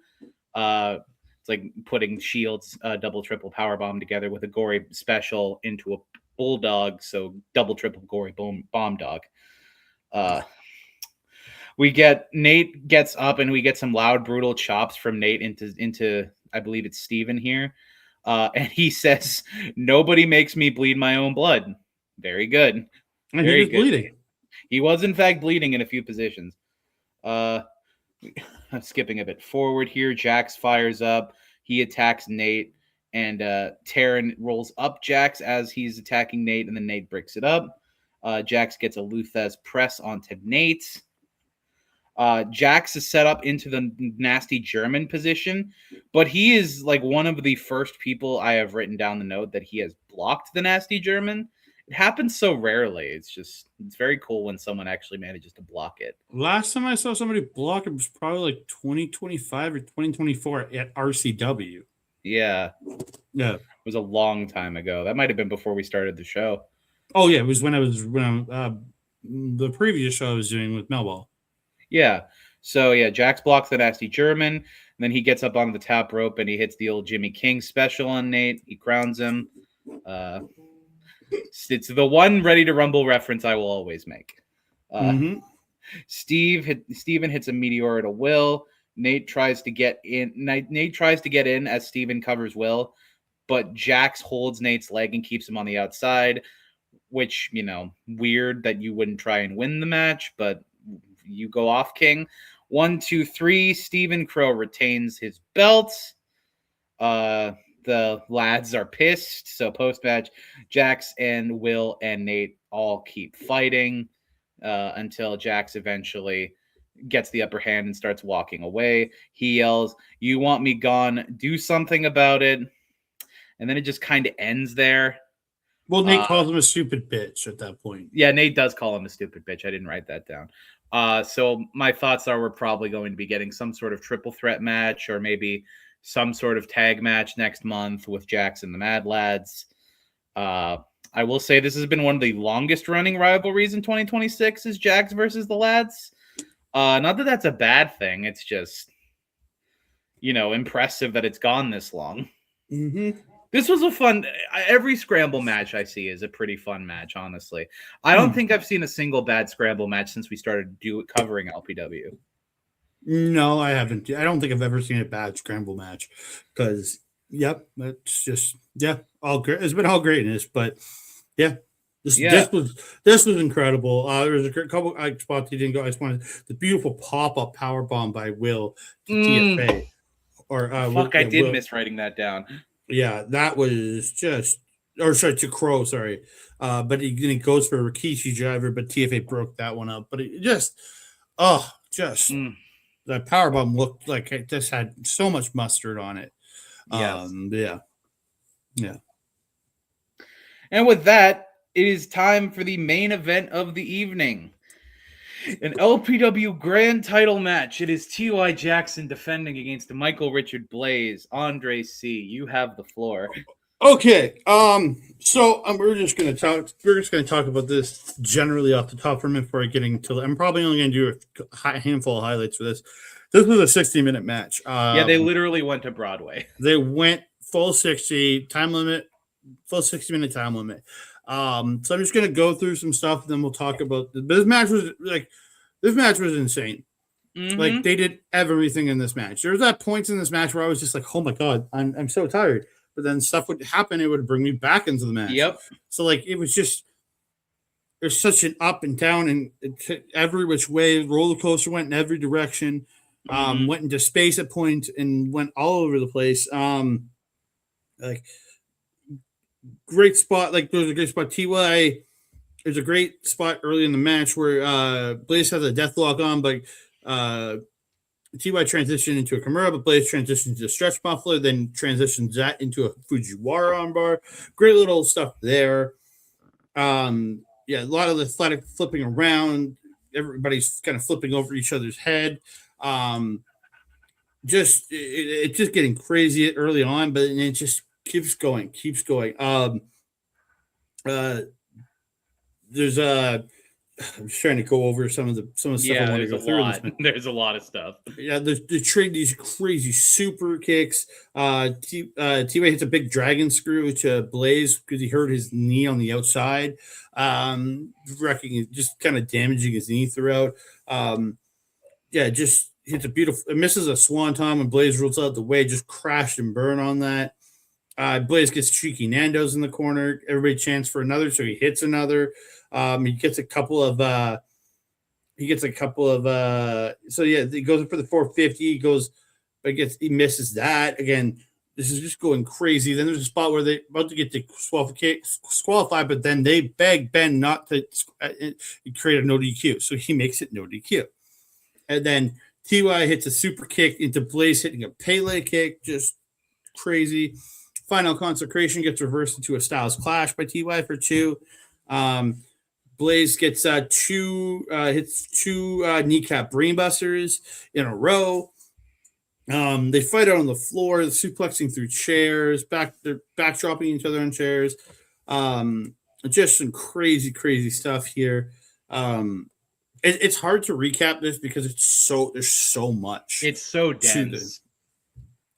It's like putting Shield's double triple power bomb together with a gory special into a bulldog, so double triple gory bomb dog. We get Nate gets up, and we get some loud, brutal chops from Nate into I believe it's Steven here. And he says, "Nobody makes me bleed my own blood." Very good. And he was bleeding. He was, in fact, bleeding in a few positions. I'm skipping a bit forward here. Jaxx fires up. He attacks Nate, and Terran rolls up Jaxx as he's attacking Nate, and then Nate breaks it up. Jaxx gets a Luthez press onto Nate. Jaxx is set up into the nasty German position, but he is like one of the first people I have written down the note that he has blocked the nasty German. It happens so rarely. It's very cool when someone actually manages to block it. Last time I saw somebody block it was probably like 2025 or 2024 at RCW. Yeah. It was a long time ago. That might have been before we started the show. Oh yeah, it was when the previous show I was doing with Melball. Yeah. So, yeah, Jaxx blocks the nasty German. And then he gets up on the top rope and he hits the old Jimmy King special on Nate. He crowns him. It's the one Ready to Rumble reference I will always make. Steven hits a Meteor to Will. Nate tries to get in as Steven covers Will. But Jaxx holds Nate's leg and keeps him on the outside. Which, weird that you wouldn't try and win the match. But you go off, King. 1, 2, 3. Steven Crow retains his belt. The lads are pissed. So post-match, Jaxx and Will and Nate all keep fighting until Jaxx eventually gets the upper hand and starts walking away. He yells, "You want me gone? Do something about it." And then it just kind of ends there. Well, Nate calls him a stupid bitch at that point. Yeah, Nate does call him a stupid bitch. I didn't write that down. So my thoughts are we're probably going to be getting some sort of triple threat match or maybe some sort of tag match next month with Jaxx and the Mad Lads. I will say this has been one of the longest running rivalries in 2026 is Jaxx versus the Lads. Not that that's a bad thing. It's just, impressive that it's gone this long. This was a fun. Every scramble match I see is a pretty fun match, honestly. I don't think I've seen a single bad scramble match since we started covering LPW. No, I haven't. I don't think I've ever seen a bad scramble match because, that's just, all great. It's been all greatness, but this was incredible. There was a couple spots he didn't go. I just wanted the beautiful pop-up power bomb by Will to TFA. I did miss writing that down. Yeah, that was just, to Crow, sorry. But he goes for a Rikishi driver, but TFA broke that one up. But it just, the powerbomb looked like it just had so much mustard on it. Yes. Yeah. And with that, it is time for the main event of the evening. An LPW grand title match. It is T.Y. Jackson defending against Michael Richard Blaze. Andre C., you have the floor. Okay. So we're just going to talk about this generally off the top for a minute before I get into it. I'm probably only going to do a handful of highlights for this. This was a 60-minute match. They literally went to Broadway. They went full 60 time limit, full 60-minute time limit. So I'm just going to go through some stuff, and then we'll talk about this match was insane. Like, they did everything in this match. There was that points in this match where I was just like, oh my God, I'm so tired. But then stuff would happen. It would bring me back into the match. Yep. So like, there's such an up and down and every which way. Roller coaster went in every direction. Went into space at points and went all over the place. Like great spot. Like there's a great spot. Ty. There's a great spot early in the match where Blaze has a death lock on, but Ty transitioned into a Kimura, but Blaze transitions to a stretch muffler, then transitions that into a Fujiwara armbar. Great little stuff there. Yeah, a lot of athletic flipping around. Everybody's kind of flipping over each other's head. It's just getting crazy early on, but it just keeps going. There's I'm just trying to go over some of the stuff I want to go through. There's a lot of stuff. Yeah, they trade these crazy super kicks. T-Way hits a big dragon screw to Blaze because he hurt his knee on the outside, wrecking, just kind of damaging his knee throughout. Just hits a beautiful. It misses a swanton when Blaze rolls out the way, just crashed and burn on that. Blaze gets cheeky Nando's in the corner. Everybody chants for another, so he hits another. He gets a couple of he goes up for the 450. He misses that. Again, this is just going crazy. Then there's a spot where they're about to get disqualified, but then they beg Ben not to create a no DQ. So he makes it no DQ. And then TY hits a super kick into Blaze hitting a Pele kick. Just crazy. Final consecration gets reversed into a Styles Clash by TY for 2. Blaze gets two kneecap brainbusters in a row. They fight out on the floor, suplexing through chairs, they're backdropping each other on chairs. Just some crazy stuff here. It's hard to recap this because there's so much. It's so dense.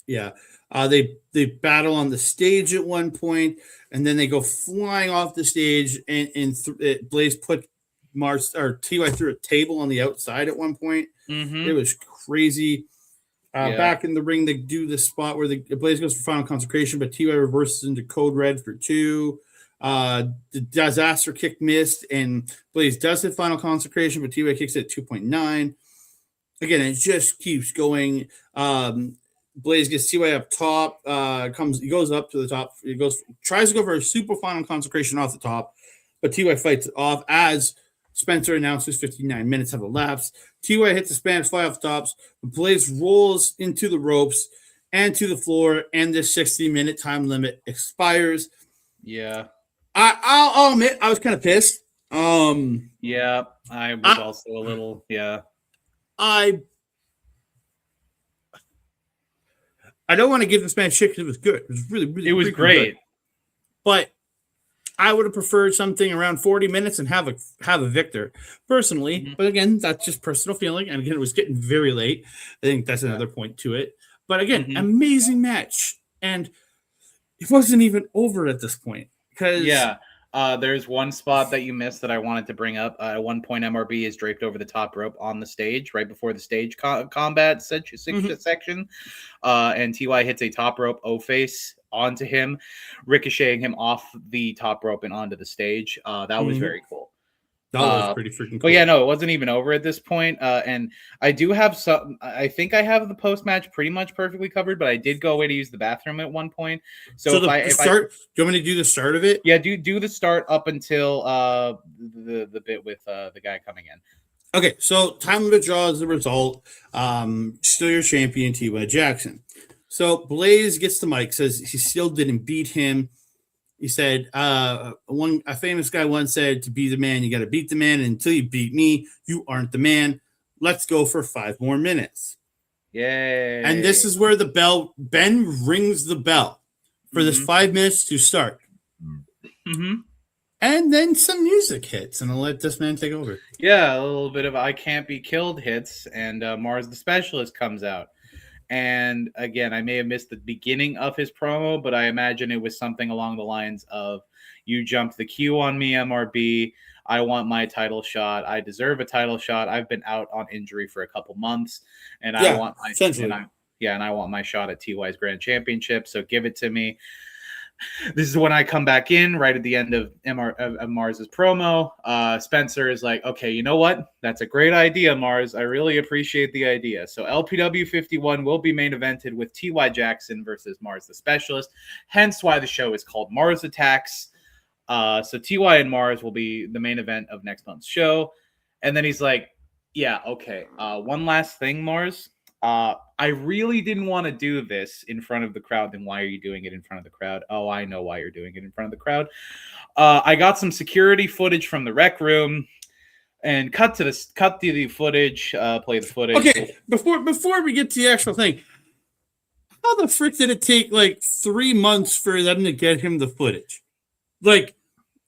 Yeah. They battle on the stage at one point, and then they go flying off the stage, and Blaze put Marz or TY through a table on the outside at one point. Mm-hmm. It was crazy. Back in the ring, they do this spot where the Blaze goes for final consecration, but TY reverses into code red for 2. The disaster kick missed, and Blaze does hit final consecration, but TY kicks it at 2.9. Again, it just keeps going. Blaze gets TY up top, he goes up to the top. Tries to go for a super final consecration off the top, but TY fights it off as Spencer announces 59 minutes have elapsed. TY hits the Spanish fly off the tops. Blaze rolls into the ropes and to the floor, and this 60-minute time limit expires. Yeah. I'll admit, I was kind of pissed. Yeah, I was also a little, yeah. I don't want to give this man shit because it was good. It was really great. Good. But I would have preferred something around 40 minutes and have a victor personally. Mm-hmm. But again, that's just personal feeling. And again, it was getting very late. I think that's another point to it. But again, amazing match. And it wasn't even over at this point. There's one spot that you missed that I wanted to bring up. At one point, MRB is draped over the top rope on the stage, right before the stage combat section. And TY hits a top rope O-face onto him, ricocheting him off the top rope and onto the stage. That was very cool. That was pretty freaking cool. But yeah, no, it wasn't even over at this point. And I do have some. I think I have the post match pretty much perfectly covered, but I did go away to use the bathroom at one point. So do you want me to do the start of it? Yeah, do the start up until the bit with the guy coming in. Okay, so time limit draw is the result. Still your champion, T.Y. Jackson. So Blaze gets the mic, says he still didn't beat him. He said, a famous guy once said, to be the man, you got to beat the man. And until you beat me, you aren't the man. Let's go for 5 more minutes. Yay. And this is where Ben rings the bell for this 5 minutes to start. Mm-hmm. And then some music hits, and I'll let this man take over. Yeah, a little bit of I Can't Be Killed hits, and Marz The Specialist comes out. And again, I may have missed the beginning of his promo, but I imagine it was something along the lines of, you jumped the queue on me, MRB. I want my title shot. I deserve a title shot. I've been out on injury for a couple months, and I want my shot at TY's Grand Championship. So give it to me. This is when I come back in right at the end of Marz's promo. Spencer is like, okay, you know what? That's a great idea, Marz. I really appreciate the idea. So LPW 51 will be main evented with T.Y. Jackson versus Marz The Specialist. Hence why the show is called Marz Attacks. So T.Y. and Marz will be the main event of next month's show. And then he's like, yeah, okay. One last thing, Marz. I really didn't want to do this in front of the crowd. Then why are you doing it in front of the crowd? Oh, I know why you're doing it in front of the crowd. I got some security footage from the rec room, and cut to the footage. Play the footage. Okay, before we get to the actual thing, how the frick did it take like 3 months for them to get him the footage? Like,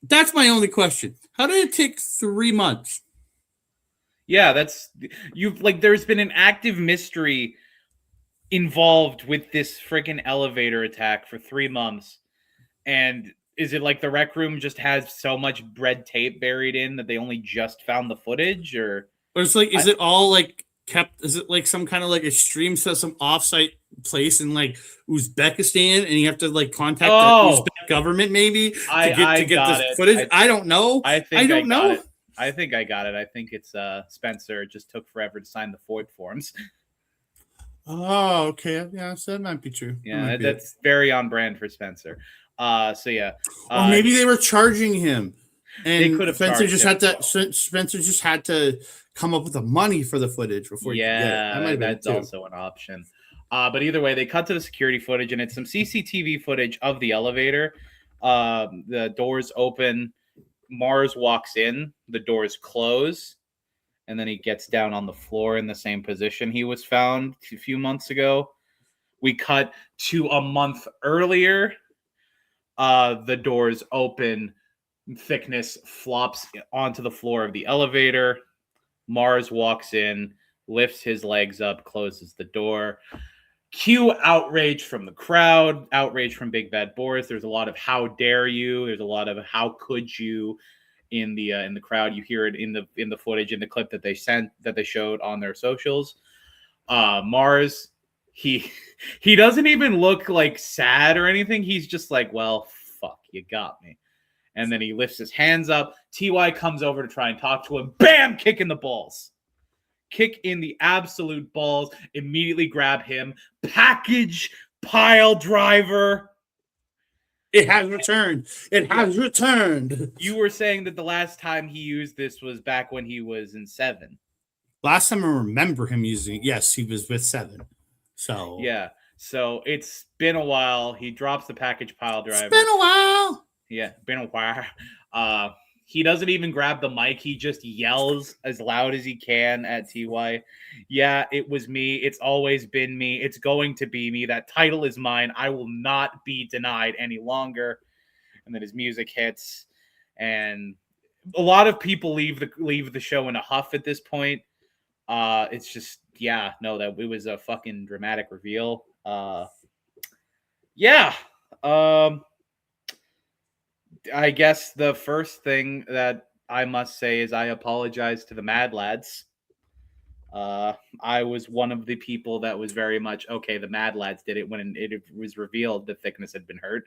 that's my only question. How did it take 3 months? Yeah, there's been an active mystery involved with this freaking elevator attack for 3 months. And is it like the rec room just has so much red tape buried in that they only just found the footage? Or it's like, is it all like kept? Is it like some kind of like extreme, some offsite place in like Uzbekistan, and you have to like contact the Uzbek government maybe to get this footage? I don't know. I don't know. I think I got it. I think it's Spencer. It just took forever to sign the FOID forms. Oh, okay. Yeah, so that might be true. Yeah, that's very on brand for Spencer. So yeah. Or maybe they were charging him, and they could have. Spencer just had to come up with the money for the footage before. Yeah, that's also an option. But either way, they cut to the security footage, and it's some CCTV footage of the elevator. The doors open. Marz walks in. The doors close. And then he gets down on the floor in the same position he was found a few months ago. We cut to a month earlier. The doors open. Thickness flops onto the floor of the elevator. Marz walks in, lifts his legs up, closes the door. Cue outrage from the crowd, outrage from Big Bad Boris. There's a lot of how dare you. There's a lot of how could you. In the crowd, you hear it in the footage, in the clip that they showed on their socials. Marz, he doesn't even look like sad or anything. He's just like, well, fuck, you got me. And then he lifts his hands up. TY comes over to try and talk to him. Bam! Kick in the balls. Kick in the absolute balls. Immediately grab him. Package pile driver. It has returned. It has returned. You were saying that the last time he used this was back when he was in 7. Last time I remember him using it, yes, he was with 7. So yeah. So it's been a while. He drops the package pile driver. It's been a while. Yeah, been a while. He doesn't even grab the mic. He just yells as loud as he can at TY. Yeah, it was me. It's always been me. It's going to be me. That title is mine. I will not be denied any longer. And then his music hits. And a lot of people leave the show in a huff at this point. It's just, yeah, no, that it was a fucking dramatic reveal. Yeah. I guess the first thing that I must say is I apologize to the Mad Lads. I was one of the people that was very much, okay, the Mad Lads did it when it was revealed that Thickness had been hurt.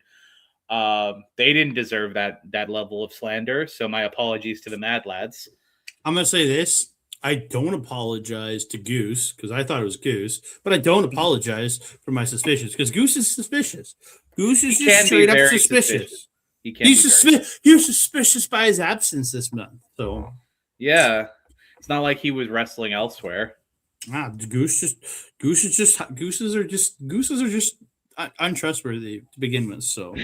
They didn't deserve that level of slander, so my apologies to the Mad Lads. I'm going to say this. I don't apologize to Goose, because I thought it was Goose, but I don't apologize for my suspicions, because Goose is suspicious. Goose is just straight up suspicious. He's suspicious by his absence this month. So yeah, it's not like he was wrestling elsewhere. Gooses are just untrustworthy to begin with. So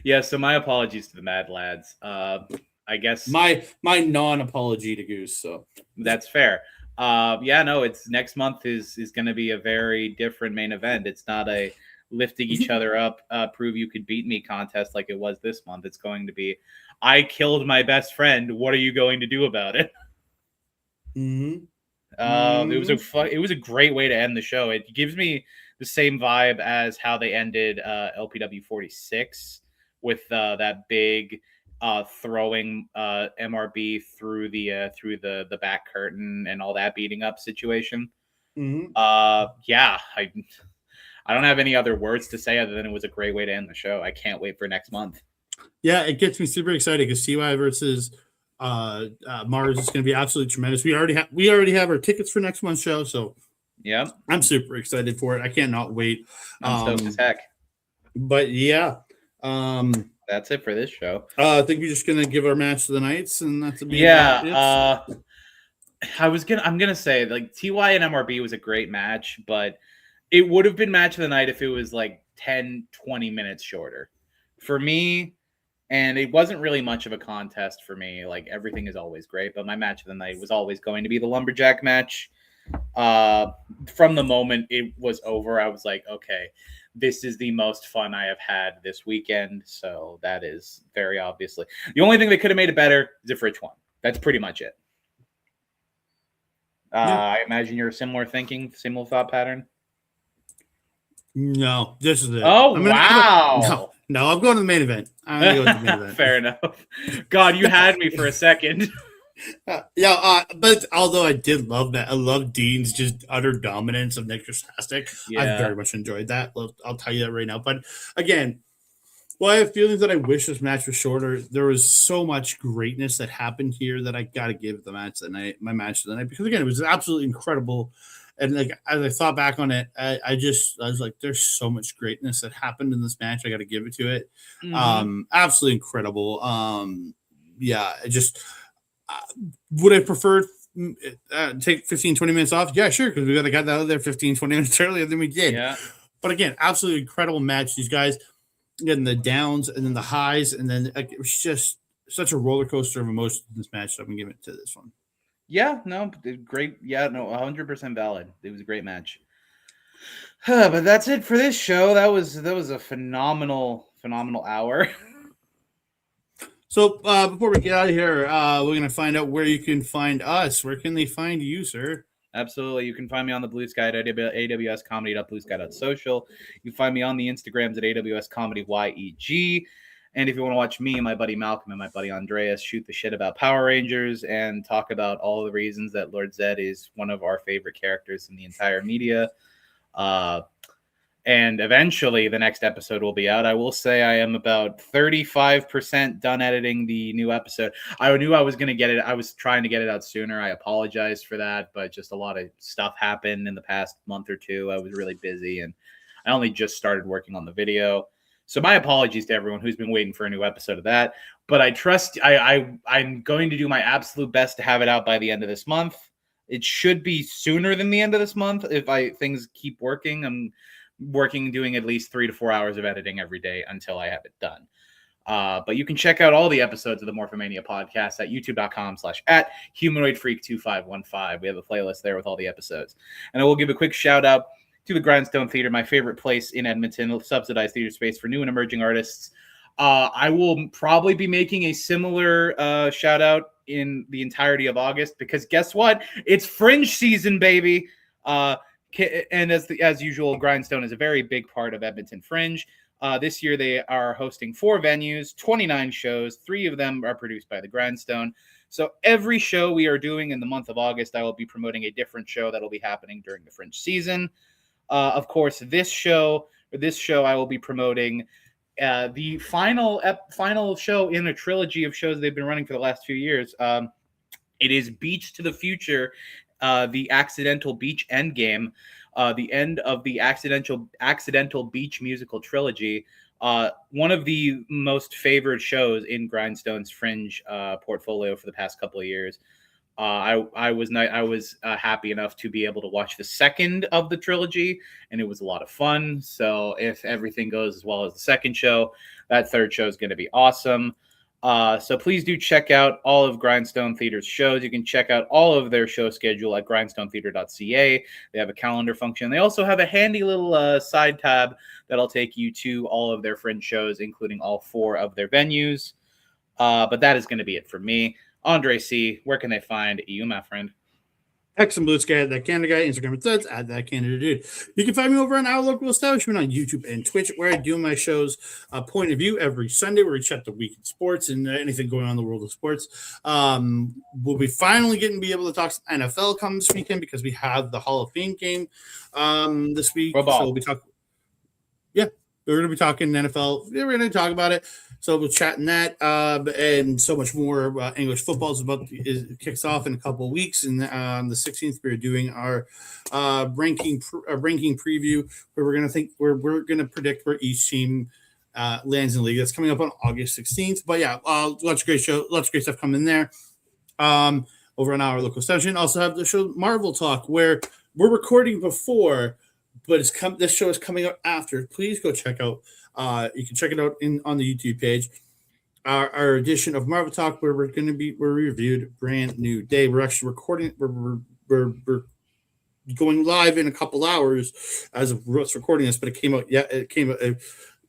yeah, so my apologies to the Mad Lads. I guess my non-apology to Goose. So that's fair. Yeah, no, it's next month is going to be a very different main event. It's not a lifting each other up, prove you could beat me contest like it was this month. It's going to be, I killed my best friend. What are you going to do about it? Mm-hmm. It was a great way to end the show. It gives me the same vibe as how they ended LPW 46 with that big throwing MRB through the back curtain and all that beating up situation. Mm-hmm. Yeah, I don't have any other words to say other than it was a great way to end the show. I can't wait for next month. Yeah, it gets me super excited because TY versus Marz is going to be absolutely tremendous. We already have our tickets for next month's show, so yeah, I'm super excited for it. I cannot wait. I'm stoked as heck. But yeah, that's it for this show. I think we're just gonna give our match to the Knights, and that's I'm gonna say like TY and MRB was a great match, but it would have been match of the night if it was like 10-20 minutes shorter for me. And it wasn't really much of a contest for me. Like, everything is always great, but my match of the night was always going to be the Lumberjack match. From the moment it was over, I was like, okay, this is the most fun I have had this weekend. So that is very obviously. The only thing that could have made it better is if Rich won. That's pretty much it. I imagine you're similar thought pattern. No, this is it. Oh, wow. No, I'm going to the main event. I'm going to go to the main event. Fair enough. God, you had me for a second. But although I did love that, I love Dean's just utter dominance of Nick Drastic. Yeah. I very much enjoyed that. I'll tell you that right now. But again, I have feelings that I wish this match was shorter. There was so much greatness that happened here that I got to give my match of the night, because again, it was absolutely incredible. And like, as I thought back on it, I was like, there's so much greatness that happened in this match. I got to give it to it. Mm-hmm. Absolutely incredible. Would I prefer take 15, 20 minutes off? Yeah, sure. Because we got out of there 15, 20 minutes earlier than we did. Yeah. But again, absolutely incredible match. These guys getting the downs and then the highs. And then it was just such a roller coaster of emotions in this match. So I'm going to give it to this one. Yeah, no, great. Yeah, no, 100% valid. It was a great match. But that's it for this show. That was a phenomenal hour. So before we get out of here, we're going to find out where you can find us. Where can they find you, sir? Absolutely. You can find me on the Blue Sky at awscomedy.bluesky.social. You can find me on the Instagrams at awscomedyeg. And if you want to watch me and my buddy Malcolm and my buddy Andreas shoot the shit about Power Rangers and talk about all the reasons that Lord Zed is one of our favorite characters in the entire media, and eventually the next episode will be out. I will say I am about 35% done editing the new episode. I knew I was going to get it. I was trying to get it out sooner. I apologize for that, but just a lot of stuff happened in the past month or two. I was really busy, and I only just started working on the video. So my apologies to everyone who's been waiting for a new episode of that. But I trust I'm going to do my absolute best to have it out by the end of this month. It should be sooner than the end of this month if things keep working. I'm doing at least 3 to 4 hours of editing every day until I have it done. But you can check out all the episodes of the Morphomania podcast at youtube.com/@humanoidfreak2515. We have a playlist there with all the episodes. And I will give a quick shout out to the Grindstone Theater, my favorite place in Edmonton, subsidized theater space for new and emerging artists. I will probably be making a similar shout out in the entirety of August, because guess what? It's Fringe season, baby. And as usual, Grindstone is a very big part of Edmonton Fringe. This year they are hosting 4 venues, 29 shows. 3 of them are produced by the Grindstone. So every show we are doing in the month of August, I will be promoting a different show that will be happening during the Fringe season. Of course, this show I will be promoting the final show in a trilogy of shows they've been running for the last few years. It is Beach to the Future, the Accidental Beach Endgame, the end of the Accidental Beach musical trilogy. One of the most favored shows in Grindstone's Fringe portfolio for the past couple of years. I was happy enough to be able to watch the second of the trilogy, and it was a lot of fun. So if everything goes as well as the second show, that third show is going to be awesome. So please do check out all of Grindstone Theater's shows. You can check out all of their show schedule at grindstonetheater.ca. They have a calendar function. They also have a handy little side tab that'll take you to all of their Fringe shows, including all 4 of their venues. But that is going to be it for me. Andre C., where can they find you, my friend? X and Blue Sky at That Canada Guy, Instagram and Threads at That Canada Dude. You can find me over on our local establishment on YouTube and Twitch, where I do my shows Point of View every Sunday, where we chat the week in sports and anything going on in the world of sports. We'll be finally be able to talk NFL come this weekend, because we have the Hall of Fame game this week. Football. So we'll be talking. We're going to be talking NFL. We're going to talk about it. So we'll chat in that and so much more. English football kicks off in a couple of weeks. And on the 16th, we're doing our ranking preview where we're going to predict where each team lands in the league. That's coming up on August 16th. But yeah, lots of great stuff coming there. Over on our local station. Also have the show Marvel Talk, where we're recording before, but this show is coming out after. Please go check out. You can check it out on the YouTube page. Our edition of Marvel Talk, where we're reviewed brand new day. We're actually recording. We're going live in a couple hours as of us recording this, but it came out. Yeah, it came out.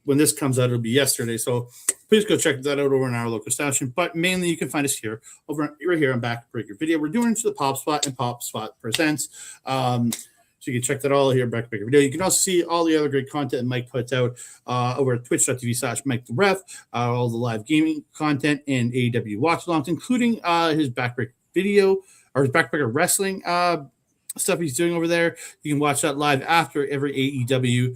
When this comes out, it'll be yesterday. So please go check that out over in our local station. But mainly, you can find us right here on Backbreaker Video. We're doing to the Pop Spot and Pop Spot Presents. So you can check that all here, Backbreaker Video. You can also see all the other great content that Mike puts out over at twitch.tv/Mike the Ref, all the live gaming content and AEW watch-alongs, including his Backbreaker video or his Backbreaker wrestling stuff he's doing over there. You can watch that live after every AEW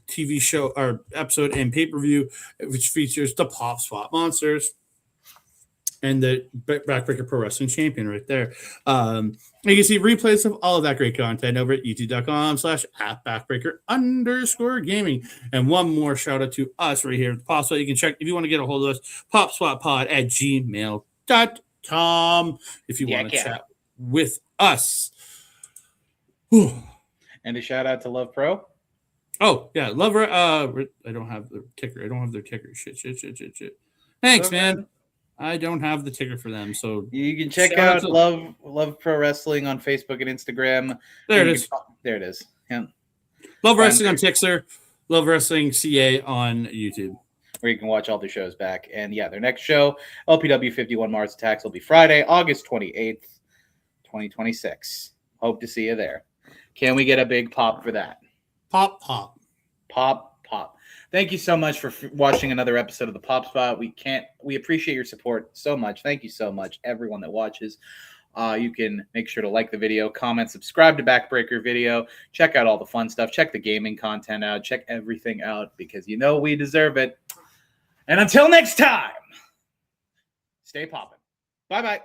TV show or episode and pay-per-view, which features the Pop Spot Monsters and the Backbreaker Pro Wrestling Champion right there. You can see replays of all of that great content over at youtube.com/@backbreaker_gaming. And one more shout out to us right here at the Pop Spot. You can check if you want to get a hold of us, popspotpod@gmail.com if you want to chat with us. And a shout out to Love Pro. Oh, yeah. Lover. I don't have the ticker. I don't have their ticker. Shit. Thanks, man. I don't have the ticker for them. So you can check out Love Pro Wrestling on Facebook and Instagram. There it is. There it is. Yeah. Love Wrestling on Tixer. Love Wrestling CA on YouTube. Where you can watch all the shows back. And yeah, their next show, LPW 51 Marz Attacks, will be Friday, August 28th, 2026. Hope to see you there. Can we get a big pop for that? Pop. Thank you so much for watching another episode of the Pop Spot. We appreciate your support so much. Thank you so much, everyone that watches. You can make sure to like the video, comment, subscribe to Backbreaker Video, check out all the fun stuff, check the gaming content out, check everything out because you know we deserve it. And until next time, stay poppin'. Bye-bye.